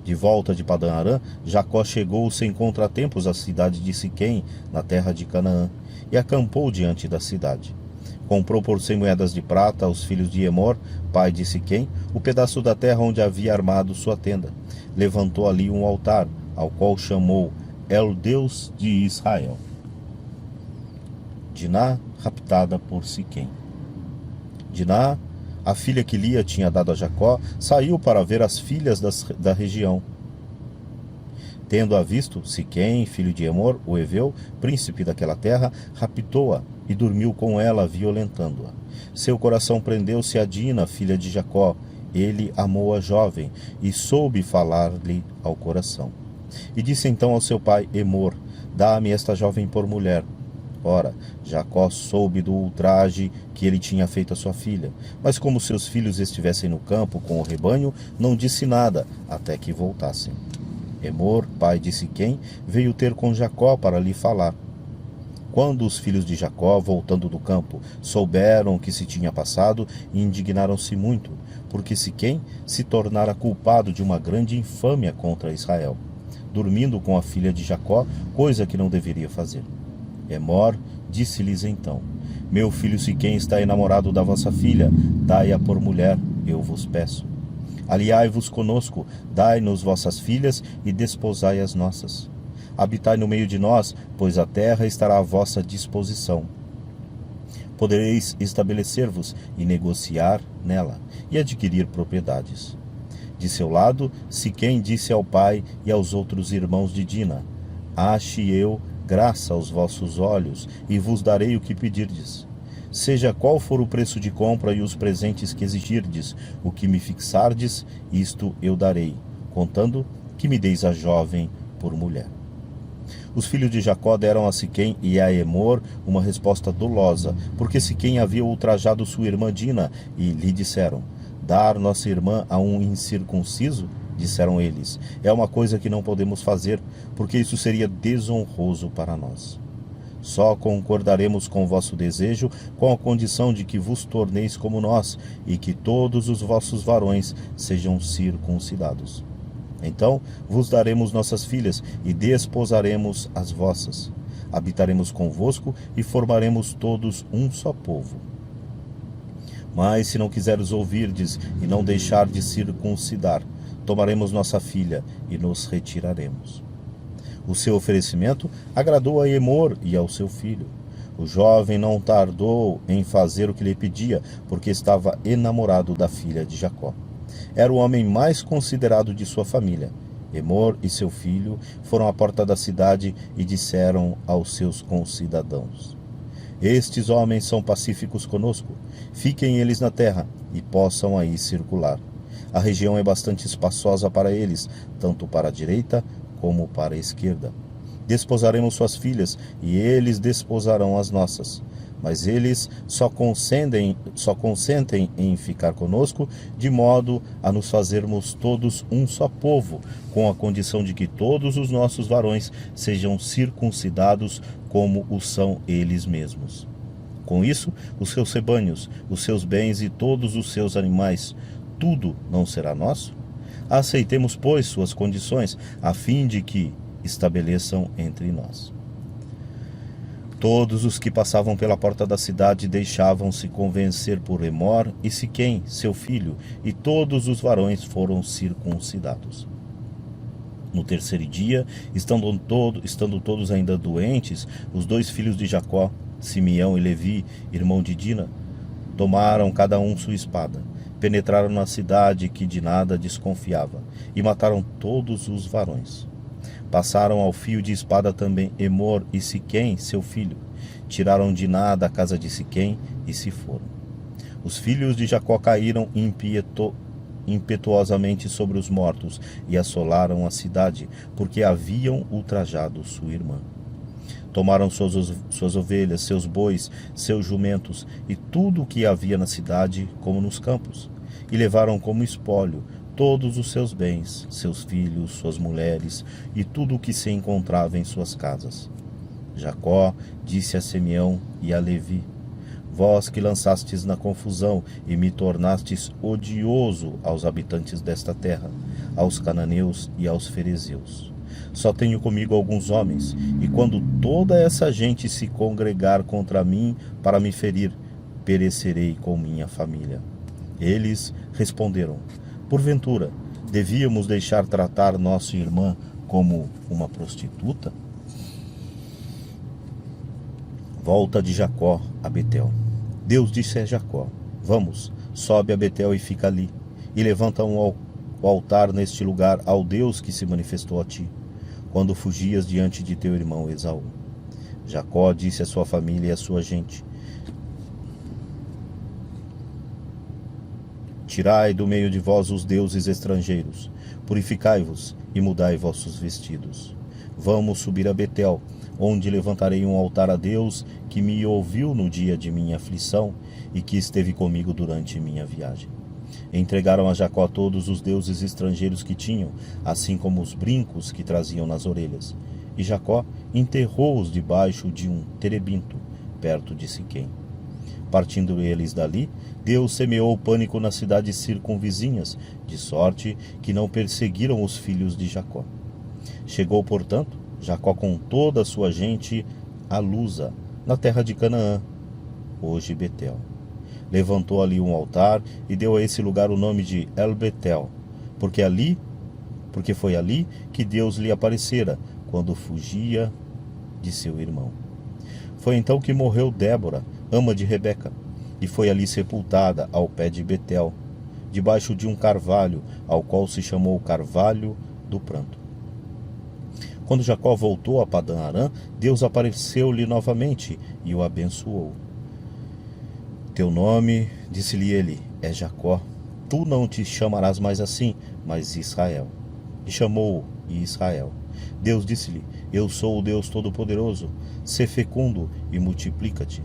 De volta de Padã-Arã, Jacó chegou sem contratempos à cidade de Siquém, na terra de Canaã, e acampou diante da cidade. Comprou por 100 moedas de prata aos filhos de Emor, pai de Siquém, o pedaço da terra onde havia armado sua tenda. Levantou ali um altar, ao qual chamou El Deus de Israel. Diná, raptada por Siquém. Diná A filha que Lia tinha dado a Jacó saiu para ver as filhas da região. Tendo-a visto, Siquém, filho de Emor, o heveu, príncipe daquela terra, raptou-a e dormiu com ela, violentando-a. Seu coração prendeu-se a Dina, filha de Jacó. Ele amou a jovem e soube falar-lhe ao coração. E disse então ao seu pai Emor: dá-me esta jovem por mulher. Ora, Jacó soube do ultraje que ele tinha feito a sua filha, mas como seus filhos estivessem no campo com o rebanho, não disse nada até que voltassem. Emor, pai de Siquém, veio ter com Jacó para lhe falar. Quando os filhos de Jacó, voltando do campo, souberam o que se tinha passado, indignaram-se muito, porque Siquém se tornara culpado de uma grande infâmia contra Israel, dormindo com a filha de Jacó, coisa que não deveria fazer. Emor disse-lhes então: meu filho Siquém está enamorado da vossa filha, dai-a por mulher, eu vos peço. Aliai-vos conosco, dai-nos vossas filhas e desposai as nossas. Habitai no meio de nós, pois a terra estará à vossa disposição. Podereis estabelecer-vos e negociar nela, e adquirir propriedades. De seu lado, Siquém disse ao pai e aos outros irmãos de Dina: ache eu graça aos vossos olhos, e vos darei o que pedirdes. Seja qual for o preço de compra e os presentes que exigirdes, o que me fixardes, isto eu darei, contando que me deis a jovem por mulher. Os filhos de Jacó deram a Siquém e a Emor uma resposta dolosa, porque Siquém havia ultrajado sua irmã Dina, e lhe disseram: dar nossa irmã a um incircunciso? Disseram eles: é uma coisa que não podemos fazer, porque isso seria desonroso para nós. Só concordaremos com o vosso desejo com a condição de que vos torneis como nós e que todos os vossos varões sejam circuncidados. Então vos daremos nossas filhas e desposaremos as vossas. Habitaremos convosco e formaremos todos um só povo. Mas se não quiseres ouvirdes e não deixardes circuncidar, tomaremos nossa filha e nos retiraremos. O seu oferecimento agradou a Emor e ao seu filho. O jovem não tardou em fazer o que lhe pedia, porque estava enamorado da filha de Jacó. Era o homem mais considerado de sua família. Emor e seu filho foram à porta da cidade e disseram aos seus concidadãos: estes homens são pacíficos conosco. Fiquem eles na terra e possam aí circular. A região é bastante espaçosa para eles, tanto para a direita como para a esquerda. Desposaremos suas filhas, e eles desposarão as nossas. Mas eles só consentem em ficar conosco, de modo a nos fazermos todos um só povo, com a condição de que todos os nossos varões sejam circuncidados, como o são eles mesmos. Com isso, os seus rebanhos, os seus bens e todos os seus animais, tudo não será nosso? Aceitemos, pois, suas condições, a fim de que estabeleçam entre nós. Todos os que passavam pela porta da cidade deixavam-se convencer por Emor e Siquém, seu filho, e todos os varões foram circuncidados. No terceiro dia, estando todos ainda doentes, os dois filhos de Jacó, Simeão e Levi, irmão de Dina, tomaram cada um sua espada. Penetraram na cidade que de nada desconfiava, e mataram todos os varões. Passaram ao fio de espada também Emor e Siquém, seu filho. Tiraram de nada a casa de Siquém e se foram. Os filhos de Jacó caíram impetuosamente sobre os mortos e assolaram a cidade, porque haviam ultrajado sua irmã. Tomaram suas ovelhas, seus bois, seus jumentos e tudo o que havia na cidade como nos campos, e levaram como espólio todos os seus bens, seus filhos, suas mulheres e tudo o que se encontrava em suas casas. Jacó disse a Simeão e a Levi: vós que lançastes na confusão e me tornastes odioso aos habitantes desta terra, aos cananeus e aos ferezeus. Só tenho comigo alguns homens, e quando toda essa gente se congregar contra mim para me ferir, perecerei com minha família. Eles responderam: porventura, devíamos deixar tratar nossa irmã como uma prostituta? Volta de Jacó a Betel. Deus disse a Jacó: vamos, sobe a Betel e fica ali, e levanta o altar neste lugar ao Deus que se manifestou a ti, quando fugias diante de teu irmão Esaú. Jacó disse à sua família e à sua gente: Tirai do meio de vós os deuses estrangeiros, purificai-vos e mudai vossos vestidos. Vamos subir a Betel, onde levantarei um altar a Deus que me ouviu no dia de minha aflição e que esteve comigo durante minha viagem. Entregaram a Jacó todos os deuses estrangeiros que tinham, assim como os brincos que traziam nas orelhas. E Jacó enterrou-os debaixo de um terebinto, perto de Siquém. Partindo eles dali, Deus semeou pânico nas cidades circunvizinhas, de sorte que não perseguiram os filhos de Jacó. Chegou, portanto, Jacó com toda a sua gente a Luza, na terra de Canaã, hoje Betel. Levantou ali um altar e deu a esse lugar o nome de El-Betel, porque foi ali que Deus lhe aparecera quando fugia de seu irmão. Foi então que morreu Débora, ama de Rebeca, e foi ali sepultada ao pé de Betel, debaixo de um carvalho, ao qual se chamou Carvalho do Pranto. Quando Jacó voltou a Padã-Arã, Deus apareceu-lhe novamente e o abençoou. Teu nome, disse-lhe ele, é Jacó. Tu não te chamarás mais assim, mas Israel. E chamou-o Israel. Deus disse-lhe: Eu sou o Deus Todo-Poderoso. Sê fecundo e multiplica-te.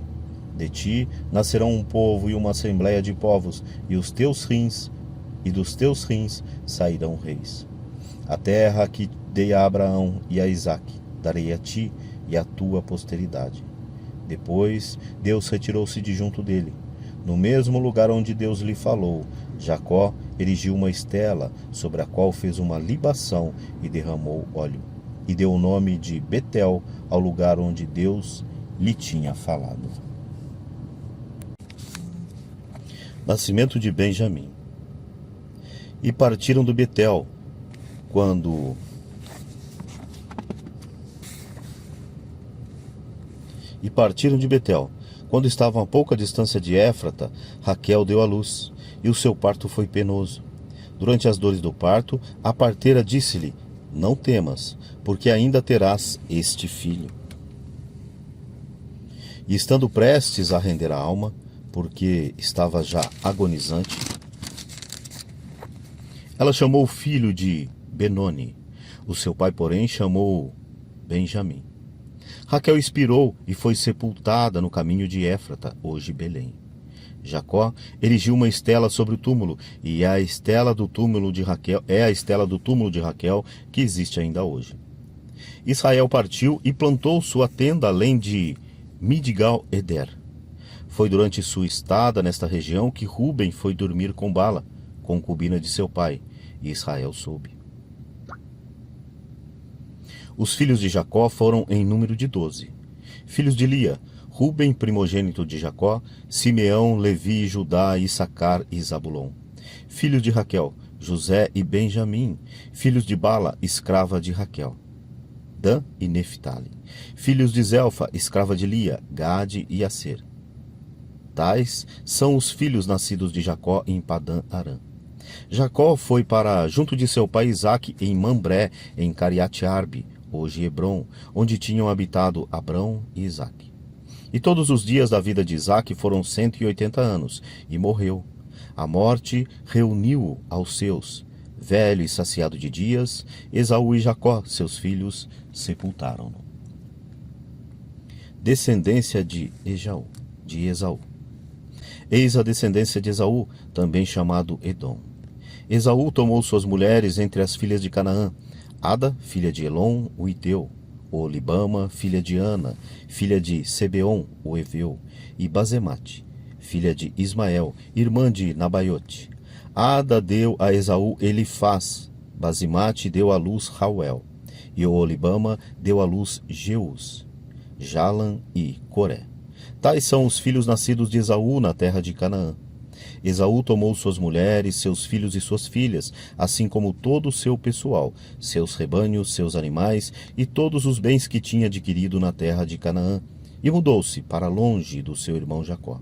De ti nascerão um povo e uma assembleia de povos, e dos teus rins sairão reis. A terra que dei a Abraão e a Isaque, darei a ti e à tua posteridade. Depois Deus retirou-se de junto dele. No mesmo lugar onde Deus lhe falou, Jacó erigiu uma estela, sobre a qual fez uma libação e derramou óleo. E deu o nome de Betel ao lugar onde Deus lhe tinha falado. Nascimento de Benjamim. E partiram do Betel, Quando estavam a pouca distância de Éfrata, Raquel deu à luz, e o seu parto foi penoso. Durante as dores do parto, a parteira disse-lhe: Não temas, porque ainda terás este filho. E estando prestes a render a alma, porque estava já agonizante, ela chamou o filho de Benoni. O seu pai, porém, chamou-o Benjamim. Raquel expirou e foi sepultada no caminho de Éfrata, hoje Belém. Jacó erigiu uma estela sobre o túmulo, e a estela do túmulo de Raquel que existe ainda hoje. Israel partiu e plantou sua tenda além de Midgal-Eder. Foi durante sua estada nesta região que Ruben foi dormir com Bala, concubina de seu pai, e Israel soube. Os filhos de Jacó foram em número de 12. Filhos de Lia: Ruben, primogênito de Jacó, Simeão, Levi, Judá, Issacar e Zabulon. Filhos de Raquel: José e Benjamim. Filhos de Bala, escrava de Raquel: Dan e Neftali. Filhos de Zelfa, escrava de Lia: Gade e Aser. Tais são os filhos nascidos de Jacó em Padã-Arã. Jacó foi para junto de seu pai Isaque em Mambré, em Cariate-Arbe, hoje Hebrom, onde tinham habitado Abrão e Isaque. E todos os dias da vida de Isaque foram 180 anos, e morreu. A morte reuniu-o aos seus. Velho e saciado de dias, Esaú e Jacó, seus filhos, sepultaram-no. Descendência de Esaú. Eis a descendência de Esaú, também chamado Edom. Esaú tomou suas mulheres entre as filhas de Canaã: Ada, filha de Elon, o Iteu; Olibama, filha de Ana, filha de Sebeon, o Eveu; e Bazemate, filha de Ismael, irmã de Nabaiote. Ada deu a Esaú Elifaz, Bazemate deu à luz Rauel, e Olibama deu à luz Jeus, Jalam e Coré. Tais são os filhos nascidos de Esaú na terra de Canaã. Esaú tomou suas mulheres, seus filhos e suas filhas, assim como todo o seu pessoal, seus rebanhos, seus animais e todos os bens que tinha adquirido na terra de Canaã, e mudou-se para longe do seu irmão Jacó.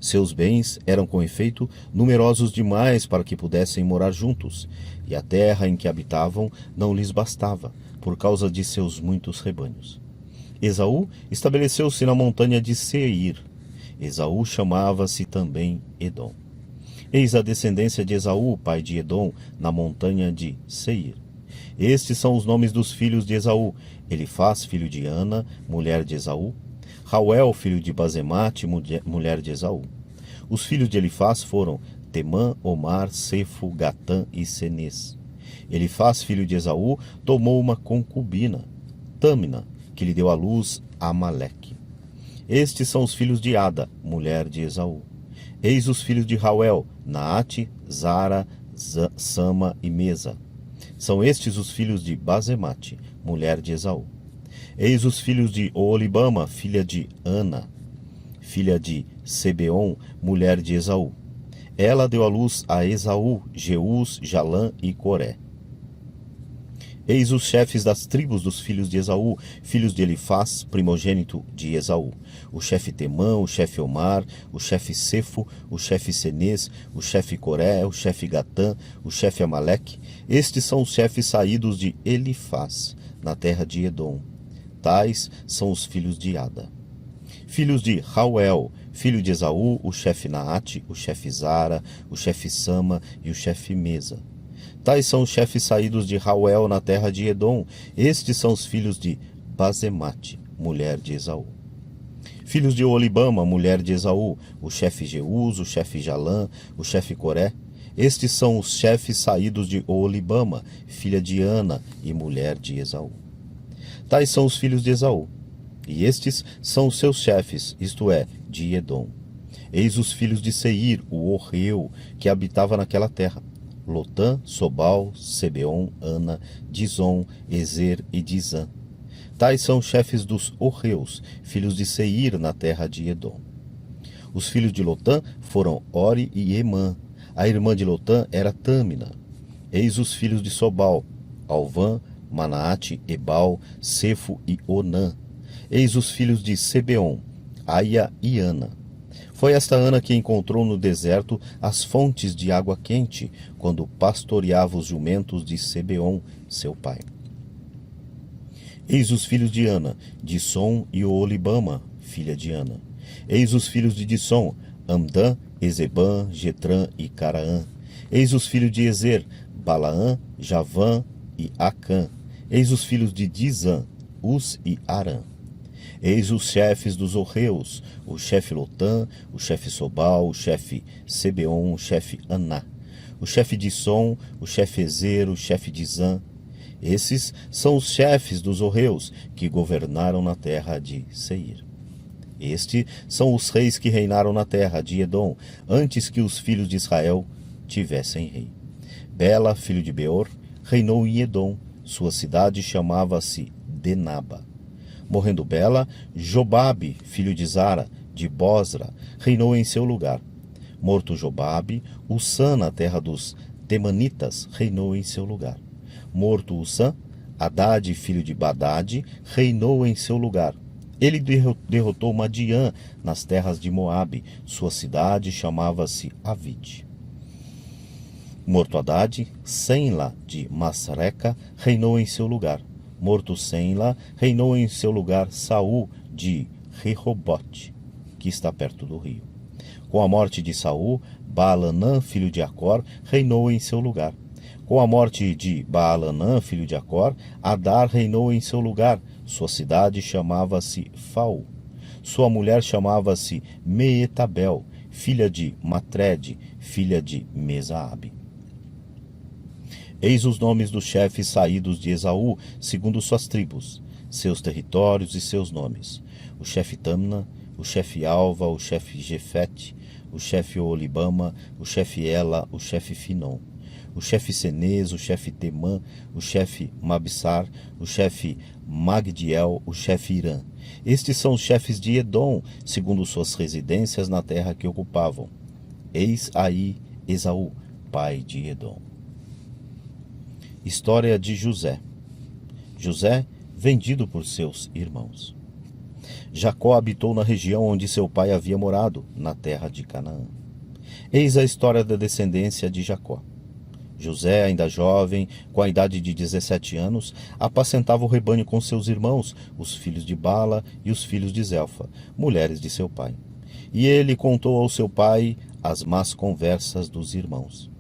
Seus bens eram, com efeito, numerosos demais para que pudessem morar juntos, e a terra em que habitavam não lhes bastava, por causa de seus muitos rebanhos. Esaú estabeleceu-se na montanha de Seir. Esaú chamava-se também Edom. Eis a descendência de Esaú, pai de Edom, na montanha de Seir. Estes são os nomes dos filhos de Esaú: Elifaz, filho de Ana, mulher de Esaú; Rauel, filho de Basemate, mulher de Esaú. Os filhos de Elifaz foram Temã, Omar, Sefo, Gatã e Senês. Elifaz, filho de Esaú, tomou uma concubina, Tâmina, que lhe deu à luz Amaleque. Estes são os filhos de Ada, mulher de Esaú. Eis os filhos de Rauel: Naate, Zara, Sama e Mesa. São estes os filhos de Basemate, mulher de Esaú. Eis os filhos de Oolibama, filha de Ana, filha de Sebeon, mulher de Esaú. Ela deu à luz a Esaú, Jeús, Jalã e Coré. Eis os chefes das tribos dos filhos de Esaú, filhos de Elifaz, primogênito de Esaú: o chefe Temã, o chefe Omar, o chefe Sefo, o chefe Senês, o chefe Coré, o chefe Gatã, o chefe Amaleque. Estes são os chefes saídos de Elifaz, na terra de Edom. Tais são os filhos de Ada. Filhos de Rauel, filho de Esaú: o chefe Naate, o chefe Zara, o chefe Sama e o chefe Mesa. Tais são os chefes saídos de Rauel na terra de Edom. Estes são os filhos de Basemate, mulher de Esaú. Filhos de Oolibama, mulher de Esaú: o chefe Jeús, o chefe Jalã, o chefe Coré. Estes são os chefes saídos de Oolibama, filha de Ana e mulher de Esaú. Tais são os filhos de Esaú, e estes são os seus chefes, isto é, de Edom. Eis os filhos de Seir, o Orreu, que habitava naquela terra: Lotã, Sobal, Sebeon, Ana, Dizon, Ezer e Dizã. Tais são os chefes dos Orreus, filhos de Seir, na terra de Edom. Os filhos de Lotã foram Ori e Emã. A irmã de Lotã era Tâmina. Eis os filhos de Sobal: Alvã, Manaate, Ebal, Sefo e Onã. Eis os filhos de Sebeon: Aia e Ana. Foi esta Ana que encontrou no deserto as fontes de água quente, quando pastoreava os jumentos de Sebeon, seu pai. Eis os filhos de Ana: Dissom e Oolibama, filha de Ana. Eis os filhos de Dissom: Amdã, Ezebã, Getrã e Caraã. Eis os filhos de Ezer: Balaã, Javã e Acã. Eis os filhos de Dizã: Uz e Arã. Eis os chefes dos Orreus: o chefe Lotã, o chefe Sobal, o chefe Sebeon, o chefe Aná, o chefe Dissom, o chefe Ezer, o chefe Dizã. Esses são os chefes dos Orreus que governaram na terra de Seir. Estes são os reis que reinaram na terra de Edom, antes que os filhos de Israel tivessem rei. Bela, filho de Beor, reinou em Edom. Sua cidade chamava-se Denaba. Morrendo Bela, Jobabe, filho de Zara, de Bosra, reinou em seu lugar. Morto Jobabe, Ussã, na terra dos Temanitas, reinou em seu lugar. Morto Ussã, Hadade, filho de Badade, reinou em seu lugar. Ele derrotou Madiã nas terras de Moabe. Sua cidade chamava-se Avide. Morto Hadade, Senla, de Masreca, reinou em seu lugar. Morto Senla, reinou em seu lugar Saul de Rehobote, que está perto do rio. Com a morte de Saul, Baalanã, filho de Acor, reinou em seu lugar. Com a morte de Baalanã, filho de Acor, Adar reinou em seu lugar. Sua cidade chamava-se Faú. Sua mulher chamava-se Meetabel, filha de Matred, filha de Mesaabe. Eis os nomes dos chefes saídos de Esaú, segundo suas tribos, seus territórios e seus nomes: o chefe Tamna, o chefe Alva, o chefe Jefete, o chefe Oolibama, o chefe Ela, o chefe Finom, o chefe Senês, o chefe Temã, o chefe Mabsar, o chefe Magdiel, o chefe Irã. Estes são os chefes de Edom, segundo suas residências na terra que ocupavam. Eis aí Esaú, pai de Edom. História de José. José, vendido por seus irmãos. Jacó habitou na região onde seu pai havia morado, na terra de Canaã. Eis a história da descendência de Jacó. José, ainda jovem, com a idade de 17 anos, apacentava o rebanho com seus irmãos, os filhos de Bala e os filhos de Zelfa, mulheres de seu pai. E ele contou ao seu pai as más conversas dos irmãos.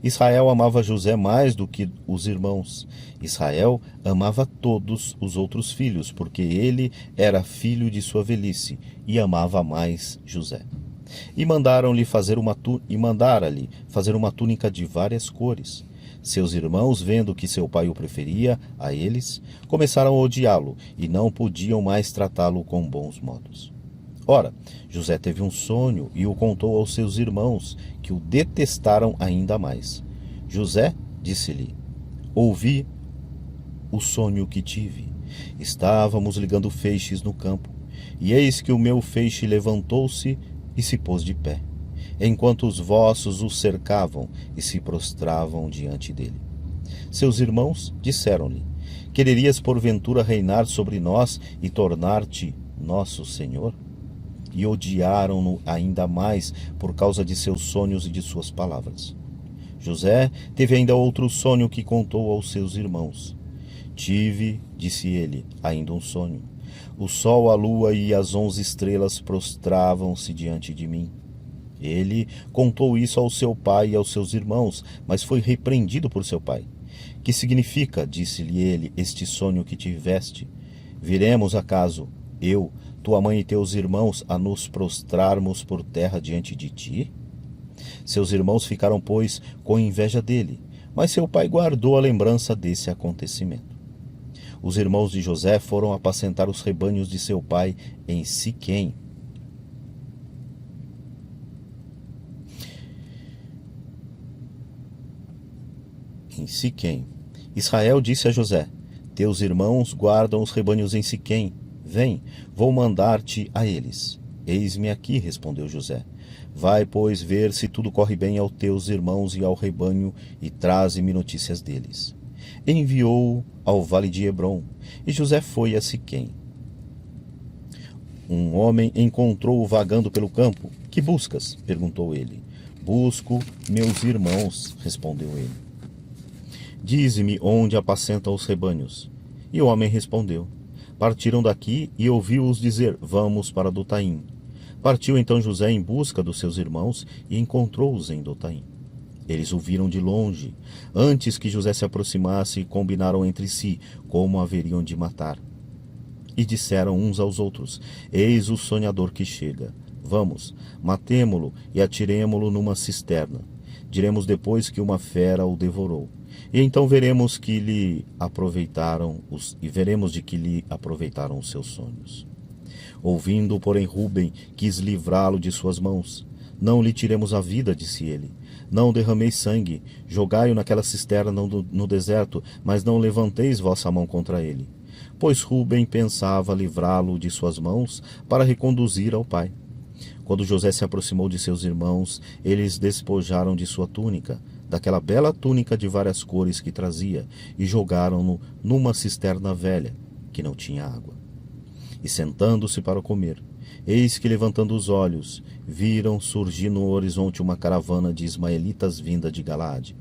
Israel amava José mais do que os irmãos. Israel amava todos os outros filhos, porque ele era filho de sua velhice e amava mais José. E mandara-lhe fazer uma túnica de várias cores. Seus irmãos, vendo que seu pai o preferia a eles, começaram a odiá-lo e não podiam mais tratá-lo com bons modos. Ora, José teve um sonho e o contou aos seus irmãos, que o detestaram ainda mais. José disse-lhe: ouvi o sonho que tive. Estávamos ligando feixes no campo, e eis que o meu feixe levantou-se e se pôs de pé, enquanto os vossos o cercavam e se prostravam diante dele. Seus irmãos disseram-lhe: quererias porventura reinar sobre nós e tornar-te nosso senhor? E odiaram-no ainda mais por causa de seus sonhos e de suas palavras. José teve ainda outro sonho que contou aos seus irmãos. Tive, disse ele, ainda um sonho. O sol, a lua e as 11 estrelas prostravam-se diante de mim. Ele contou isso ao seu pai e aos seus irmãos, mas foi repreendido por seu pai. Que significa, disse-lhe ele, este sonho que tiveste? Viremos acaso, eu, tua mãe e teus irmãos, a nos prostrarmos por terra diante de ti? Seus irmãos ficaram, pois, com inveja dele, mas seu pai guardou a lembrança desse acontecimento. Os irmãos de José foram apacentar os rebanhos de seu pai em Siquém. Israel disse a José: teus irmãos guardam os rebanhos em Siquém. Vem, vou mandar-te a eles. Eis-me aqui, respondeu José. Vai, pois, ver se tudo corre bem aos teus irmãos e ao rebanho, e traze-me notícias deles. Enviou-o ao vale de Hebrom, e José foi a Siquém. Um homem encontrou-o vagando pelo campo. Que buscas? Perguntou ele. Busco meus irmãos, respondeu ele. Dize-me onde apacentam os rebanhos. E o homem respondeu. Partiram daqui e ouviu-os dizer, vamos para Dotaim. Partiu então José em busca dos seus irmãos e encontrou-os em Dotaim. Eles o viram de longe. Antes que José se aproximasse, combinaram entre si como haveriam de matar. E disseram uns aos outros, eis o sonhador que chega. Vamos, matemo-lo e atiremo-lo numa cisterna. Diremos depois que uma fera o devorou. E então veremos de que lhe aproveitaram os seus sonhos. Ouvindo, porém, Rúben quis livrá-lo de suas mãos. Não lhe tiremos a vida, disse ele. Não derrameis sangue, jogai-o naquela cisterna no deserto, mas não levanteis vossa mão contra ele. Pois Rúben pensava livrá-lo de suas mãos para reconduzir ao pai. Quando José se aproximou de seus irmãos, eles despojaram de sua túnica, daquela bela túnica de várias cores que trazia, e jogaram-no numa cisterna velha, que não tinha água. E sentando-se para comer, eis que, levantando os olhos, viram surgir no horizonte uma caravana de ismaelitas vinda de Galaade.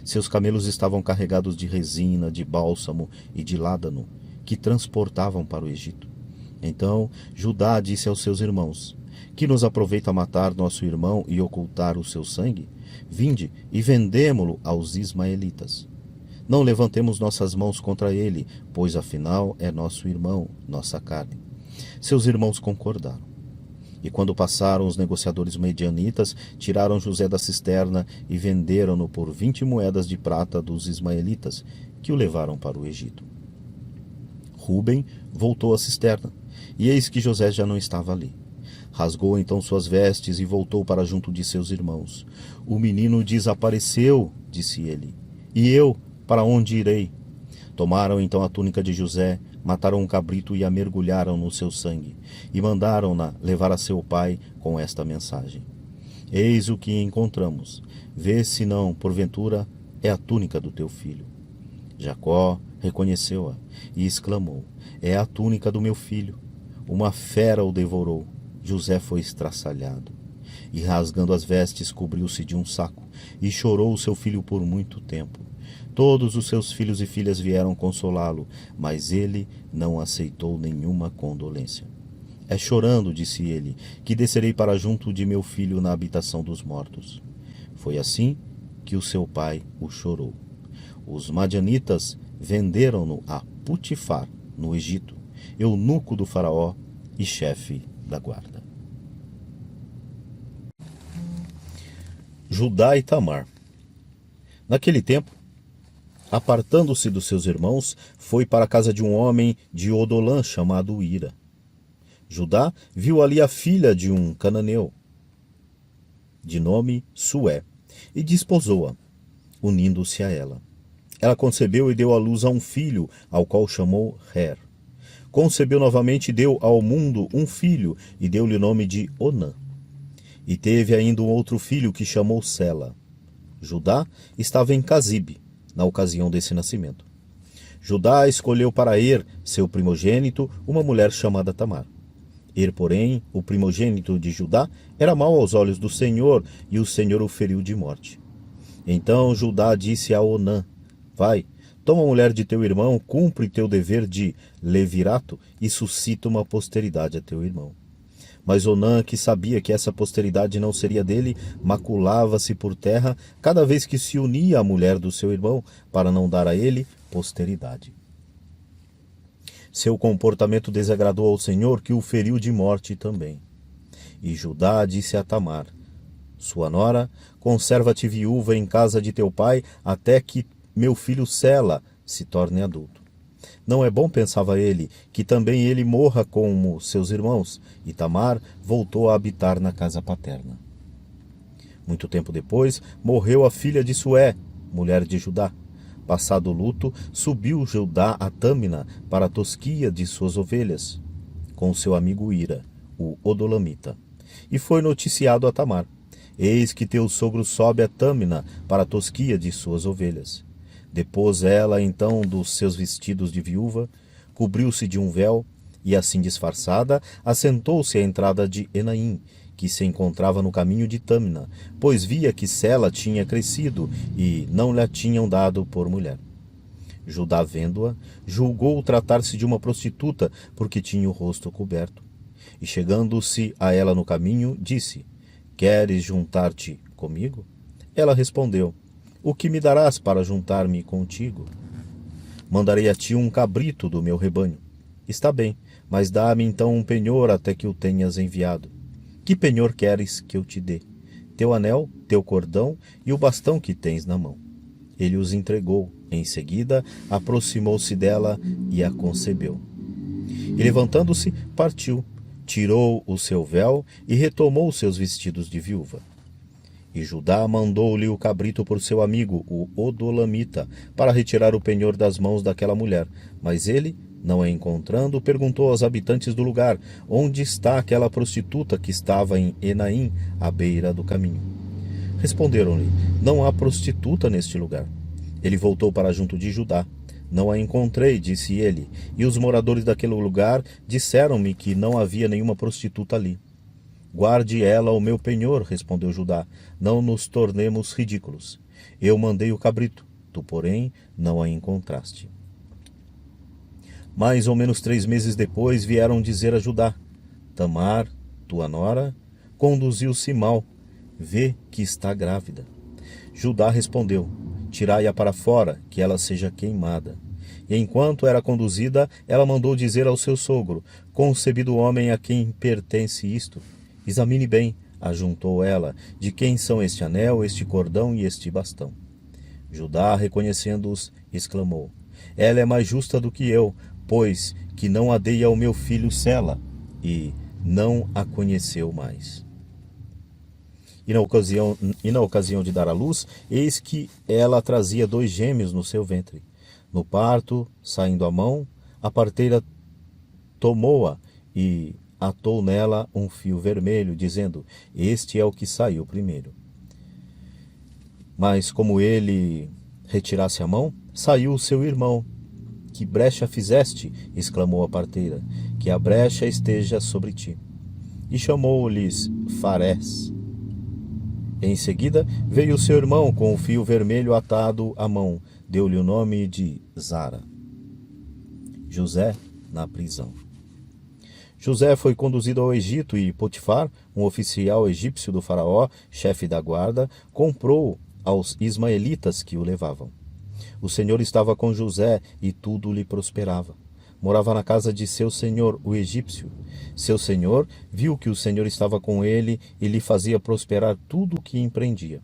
Seus camelos estavam carregados de resina, de bálsamo e de ládano, que transportavam para o Egito. Então Judá disse aos seus irmãos, que nos aproveita matar nosso irmão e ocultar o seu sangue? Vinde e vendemo-lo aos ismaelitas. Não levantemos nossas mãos contra ele, pois afinal é nosso irmão, nossa carne. Seus irmãos concordaram. E quando passaram os negociadores medianitas, tiraram José da cisterna e venderam-no por 20 moedas de prata dos ismaelitas, que o levaram para o Egito. Rúben voltou à cisterna, e eis que José já não estava ali. Rasgou então suas vestes e voltou para junto de seus irmãos. O menino desapareceu, disse ele. E eu, para onde irei? Tomaram então a túnica de José, mataram um cabrito e a mergulharam no seu sangue, e mandaram-na levar a seu pai com esta mensagem. Eis o que encontramos. Vê se não, porventura, é a túnica do teu filho. Jacó reconheceu-a e exclamou, é a túnica do meu filho. uma fera o devorou. José foi estraçalhado. E rasgando as vestes, cobriu-se de um saco, e chorou o seu filho por muito tempo. Todos os seus filhos e filhas vieram consolá-lo, mas ele não aceitou nenhuma condolência. É chorando, disse ele, que descerei para junto de meu filho na habitação dos mortos. Foi assim que o seu pai o chorou. Os madianitas venderam-no a Putifar, no Egito, eunuco do faraó e chefe da guarda. Judá e Tamar. Naquele tempo, apartando-se dos seus irmãos, foi para a casa de um homem de Odolã chamado Ira. Judá viu ali a filha de um cananeu, de nome Sué, e desposou-a, unindo-se a ela. Ela concebeu e deu à luz a um filho, ao qual chamou Her. Concebeu novamente e deu ao mundo um filho, e deu-lhe o nome de Onã. E teve ainda um outro filho que chamou Sela. Judá estava em Cazibe, na ocasião desse nascimento. Judá escolheu para seu primogênito, uma mulher chamada Tamar. Porém, o primogênito de Judá, era mau aos olhos do Senhor, e o Senhor o feriu de morte. Então Judá disse a Onã: Vai, toma a mulher de teu irmão, cumpre teu dever de levirato e suscita uma posteridade a teu irmão. Mas Onã, que sabia que essa posteridade não seria dele, maculava-se por terra cada vez que se unia à mulher do seu irmão, para não dar a ele posteridade. Seu comportamento desagradou ao Senhor, que o feriu de morte também. E Judá disse a Tamar: Sua nora, conserva-te viúva em casa de teu pai, até que meu filho Sela se torne adulto. Não é bom, pensava ele, que também ele morra como seus irmãos. E Tamar voltou a habitar na casa paterna. Muito tempo depois, morreu a filha de Sué, mulher de Judá. Passado o luto, subiu Judá a Tâmina para a tosquia de suas ovelhas, com seu amigo Ira, o Odolamita. E foi noticiado a Tamar: Eis que teu sogro sobe a Tâmina para a tosquia de suas ovelhas. Depôs ela então dos seus vestidos de viúva, cobriu-se de um véu, e assim disfarçada, assentou-se à entrada de Enaim, que se encontrava no caminho de Tâmina, pois via que Sela tinha crescido e não lhe tinham dado por mulher. Judá, vendo-a, julgou tratar-se de uma prostituta, porque tinha o rosto coberto. E chegando-se a ela no caminho, disse: Queres juntar-te comigo? Ela respondeu: O que me darás para juntar-me contigo? Mandarei a ti um cabrito do meu rebanho. Está bem, mas dá-me então um penhor até que o tenhas enviado. Que penhor queres que eu te dê? Teu anel, teu cordão e o bastão que tens na mão. Ele os entregou. Em seguida, aproximou-se dela e a concebeu. E levantando-se, partiu, tirou o seu véu e retomou seus vestidos de viúva. E Judá mandou-lhe o cabrito por seu amigo, o Odolamita, para retirar o penhor das mãos daquela mulher. Mas ele, não a encontrando, perguntou aos habitantes do lugar: Onde está aquela prostituta que estava em Enaim, à beira do caminho? Responderam-lhe: Não há prostituta neste lugar. Ele voltou para junto de Judá. Não a encontrei, disse ele, e os moradores daquele lugar disseram-me que não havia nenhuma prostituta ali. Guarde ela o meu penhor, respondeu Judá, não nos tornemos ridículos. Eu mandei o cabrito, tu, porém, não a encontraste. Mais ou menos 3 meses depois vieram dizer a Judá: Tamar, tua nora, conduziu-se mal, vê que está grávida. Judá respondeu: Tirai-a para fora, que ela seja queimada. E enquanto era conduzida, ela mandou dizer ao seu sogro: Concebido homem a quem pertence isto? Examine bem, ajuntou ela, de quem são este anel, este cordão e este bastão. Judá, reconhecendo-os, exclamou: Ela é mais justa do que eu, pois que não a dei ao meu filho Sela, e não a conheceu mais. E na ocasião de dar à luz, eis que ela trazia 2 gêmeos no seu ventre. No parto, saindo a mão, a parteira tomou-a e atou nela um fio vermelho, dizendo: Este é o que saiu primeiro. Mas como ele retirasse a mão, saiu o seu irmão. Que brecha fizeste? Exclamou a parteira. que a brecha esteja sobre ti. E chamou-lhes Farés. Em seguida veio seu irmão com o fio vermelho atado à mão, deu-lhe o nome de Zara. José na prisão. José foi conduzido ao Egito e Potifar, um oficial egípcio do faraó, chefe da guarda, comprou aos ismaelitas que o levavam. O Senhor estava com José e tudo lhe prosperava. Morava na casa de seu senhor, o egípcio. Seu senhor viu que o Senhor estava com ele e lhe fazia prosperar tudo o que empreendia.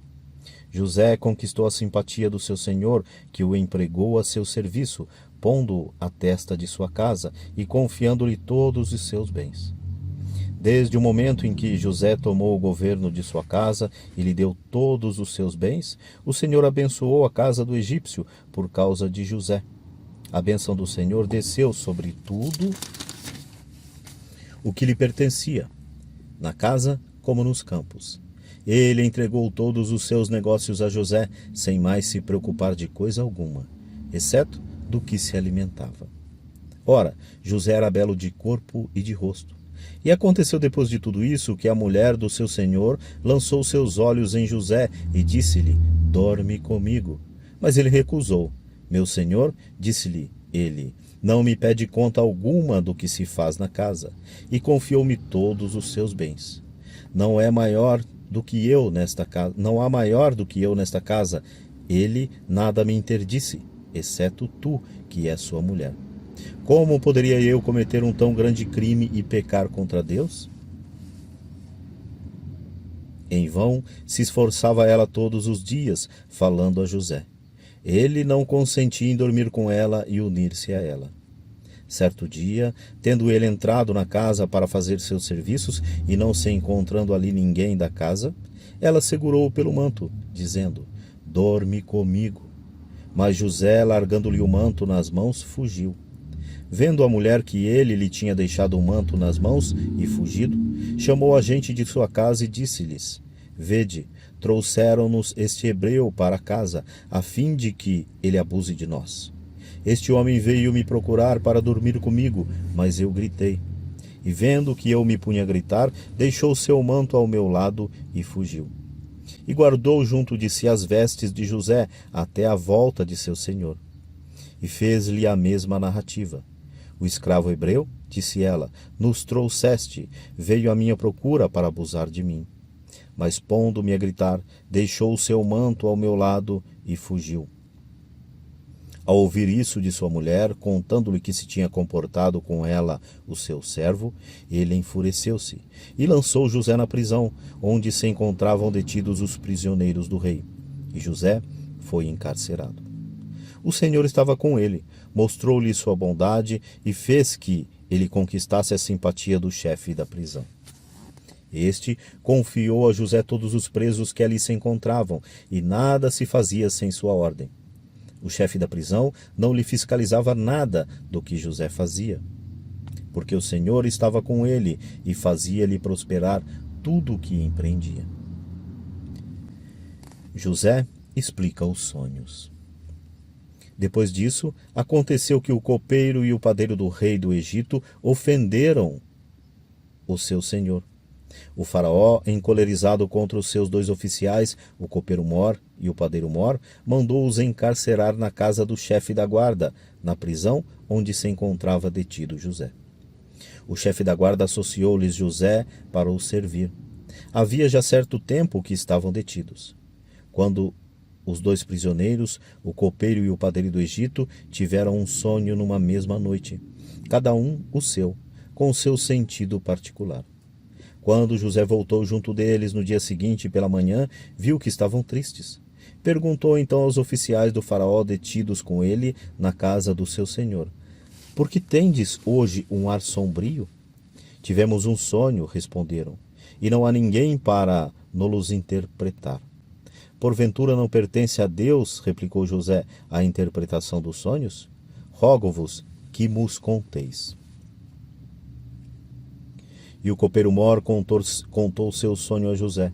José conquistou a simpatia do seu senhor, que o empregou a seu serviço, pondo-o à testa de sua casa e confiando-lhe todos os seus bens. Desde o momento em que José tomou o governo de sua casa e lhe deu todos os seus bens, o Senhor abençoou a casa do egípcio por causa de José. A bênção do Senhor desceu sobre tudo o que lhe pertencia, na casa como nos campos. Ele entregou todos os seus negócios a José, sem mais se preocupar de coisa alguma, exceto do que se alimentava. Ora, José era belo de corpo e de rosto. E aconteceu depois de tudo isso que a mulher do seu senhor lançou seus olhos em José e disse-lhe: dorme comigo. Mas ele recusou. Meu senhor, disse-lhe ele, não me pede conta alguma do que se faz na casa, e confiou-me todos os seus bens. Não há maior do que eu nesta casa. Ele nada me interdisse, exceto tu, que és sua mulher. Como poderia eu cometer um tão grande crime e pecar contra Deus? Em vão se esforçava ela todos os dias, falando a José. Ele não consentia em dormir com ela e unir-se a ela. Certo dia, tendo ele entrado na casa para fazer seus serviços e não se encontrando ali ninguém da casa, ela segurou-o pelo manto, dizendo: dorme comigo. Mas José, largando-lhe o manto nas mãos, fugiu. Vendo a mulher que ele lhe tinha deixado o manto nas mãos e fugido, chamou a gente de sua casa e disse-lhes: vede, trouxeram-nos este hebreu para casa, a fim de que ele abuse de nós. Este homem veio me procurar para dormir comigo, mas eu gritei. E vendo que eu me punha a gritar, deixou seu manto ao meu lado e fugiu. E guardou junto de si as vestes de José até a volta de seu senhor. E fez-lhe a mesma narrativa. O escravo hebreu, disse ela, nos trouxeste, veio à minha procura para abusar de mim. Mas pondo-me a gritar, deixou o seu manto ao meu lado e fugiu. Ao ouvir isso de sua mulher, contando-lhe que se tinha comportado com ela o seu servo, ele enfureceu-se e lançou José na prisão, onde se encontravam detidos os prisioneiros do rei. E José foi encarcerado. O Senhor estava com ele, mostrou-lhe sua bondade e fez que ele conquistasse a simpatia do chefe da prisão. Este confiou a José todos os presos que ali se encontravam, e nada se fazia sem sua ordem. O chefe da prisão não lhe fiscalizava nada do que José fazia, porque o Senhor estava com ele e fazia-lhe prosperar tudo o que empreendia. José explica os sonhos. Depois disso, aconteceu que o copeiro e o padeiro do rei do Egito ofenderam o seu senhor. O faraó, encolerizado contra os seus dois oficiais, o copeiro Mor e o padeiro Mor, mandou-os encarcerar na casa do chefe da guarda, na prisão onde se encontrava detido José. O chefe da guarda associou-lhes José para o servir. Havia já certo tempo que estavam detidos. Quando os dois prisioneiros, o copeiro e o padeiro do Egito, tiveram um sonho numa mesma noite, cada um o seu, com o seu sentido particular. Quando José voltou junto deles no dia seguinte pela manhã, viu que estavam tristes. Perguntou então aos oficiais do faraó detidos com ele na casa do seu senhor: por que tendes hoje um ar sombrio? Tivemos um sonho, responderam, e não há ninguém para nos interpretar. Porventura não pertence a Deus, replicou José, a interpretação dos sonhos? Rogo-vos que mos conteis. E o copeiro Mor contou seu sonho a José.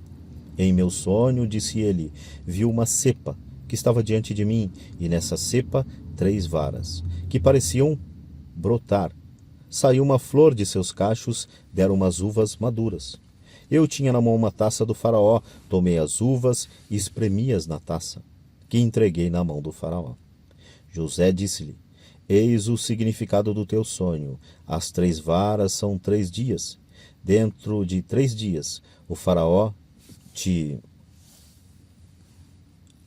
Em meu sonho, disse ele, vi uma cepa que estava diante de mim, e nessa cepa 3 varas, que pareciam brotar. saiu uma flor de seus cachos, deram umas uvas maduras. Eu tinha na mão uma taça do faraó, tomei as uvas e espremi-as na taça, que entreguei na mão do faraó. José disse-lhe: eis o significado do teu sonho. As 3 varas são 3 dias. Dentro de 3 dias, o faraó te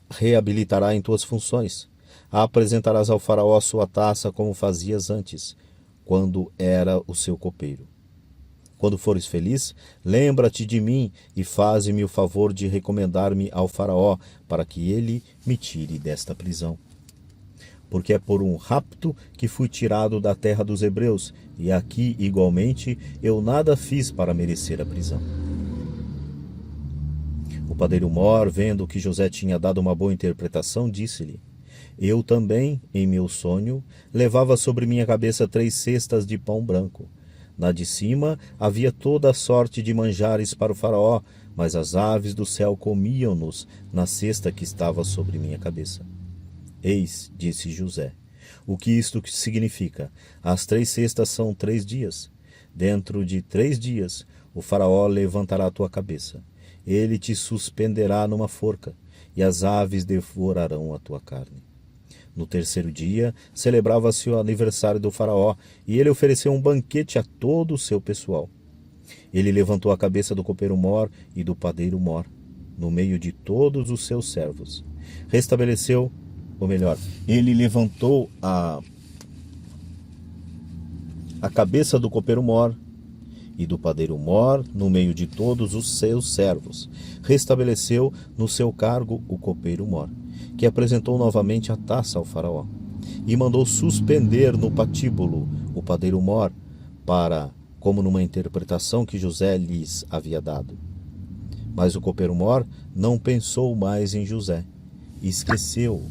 reabilitará em tuas funções. Apresentarás ao faraó a sua taça como fazias antes, quando era o seu copeiro. Quando fores feliz, lembra-te de mim e faze-me o favor de recomendar-me ao faraó, para que ele me tire desta prisão. Porque é por um rapto que fui tirado da terra dos hebreus, e aqui, igualmente, eu nada fiz para merecer a prisão. O padeiro Mor, vendo que José tinha dado uma boa interpretação, disse-lhe: eu também, em meu sonho, levava sobre minha cabeça 3 cestas de pão branco. Na de cima havia toda a sorte de manjares para o faraó, mas as aves do céu comiam-nos na cesta que estava sobre minha cabeça. Eis, disse José, o que isto significa. As 3 cestas são 3 dias. Dentro de 3 dias, o faraó levantará a tua cabeça. Ele te suspenderá numa forca, e as aves devorarão a tua carne. No 3º dia, celebrava-se o aniversário do faraó, e ele ofereceu um banquete a todo o seu pessoal. Ele levantou a cabeça do copeiro Mor e do padeiro Mor, no meio de todos os seus servos. Restabeleceu, ou melhor, ele levantou a cabeça do copeiro Mor e do padeiro Mor no meio de todos os seus servos. Restabeleceu no seu cargo o copeiro Mor, que apresentou novamente a taça ao faraó, e mandou suspender no patíbulo o padeiro Mor, como numa interpretação que José lhes havia dado. Mas o copeiro Mor não pensou mais em José, e esqueceu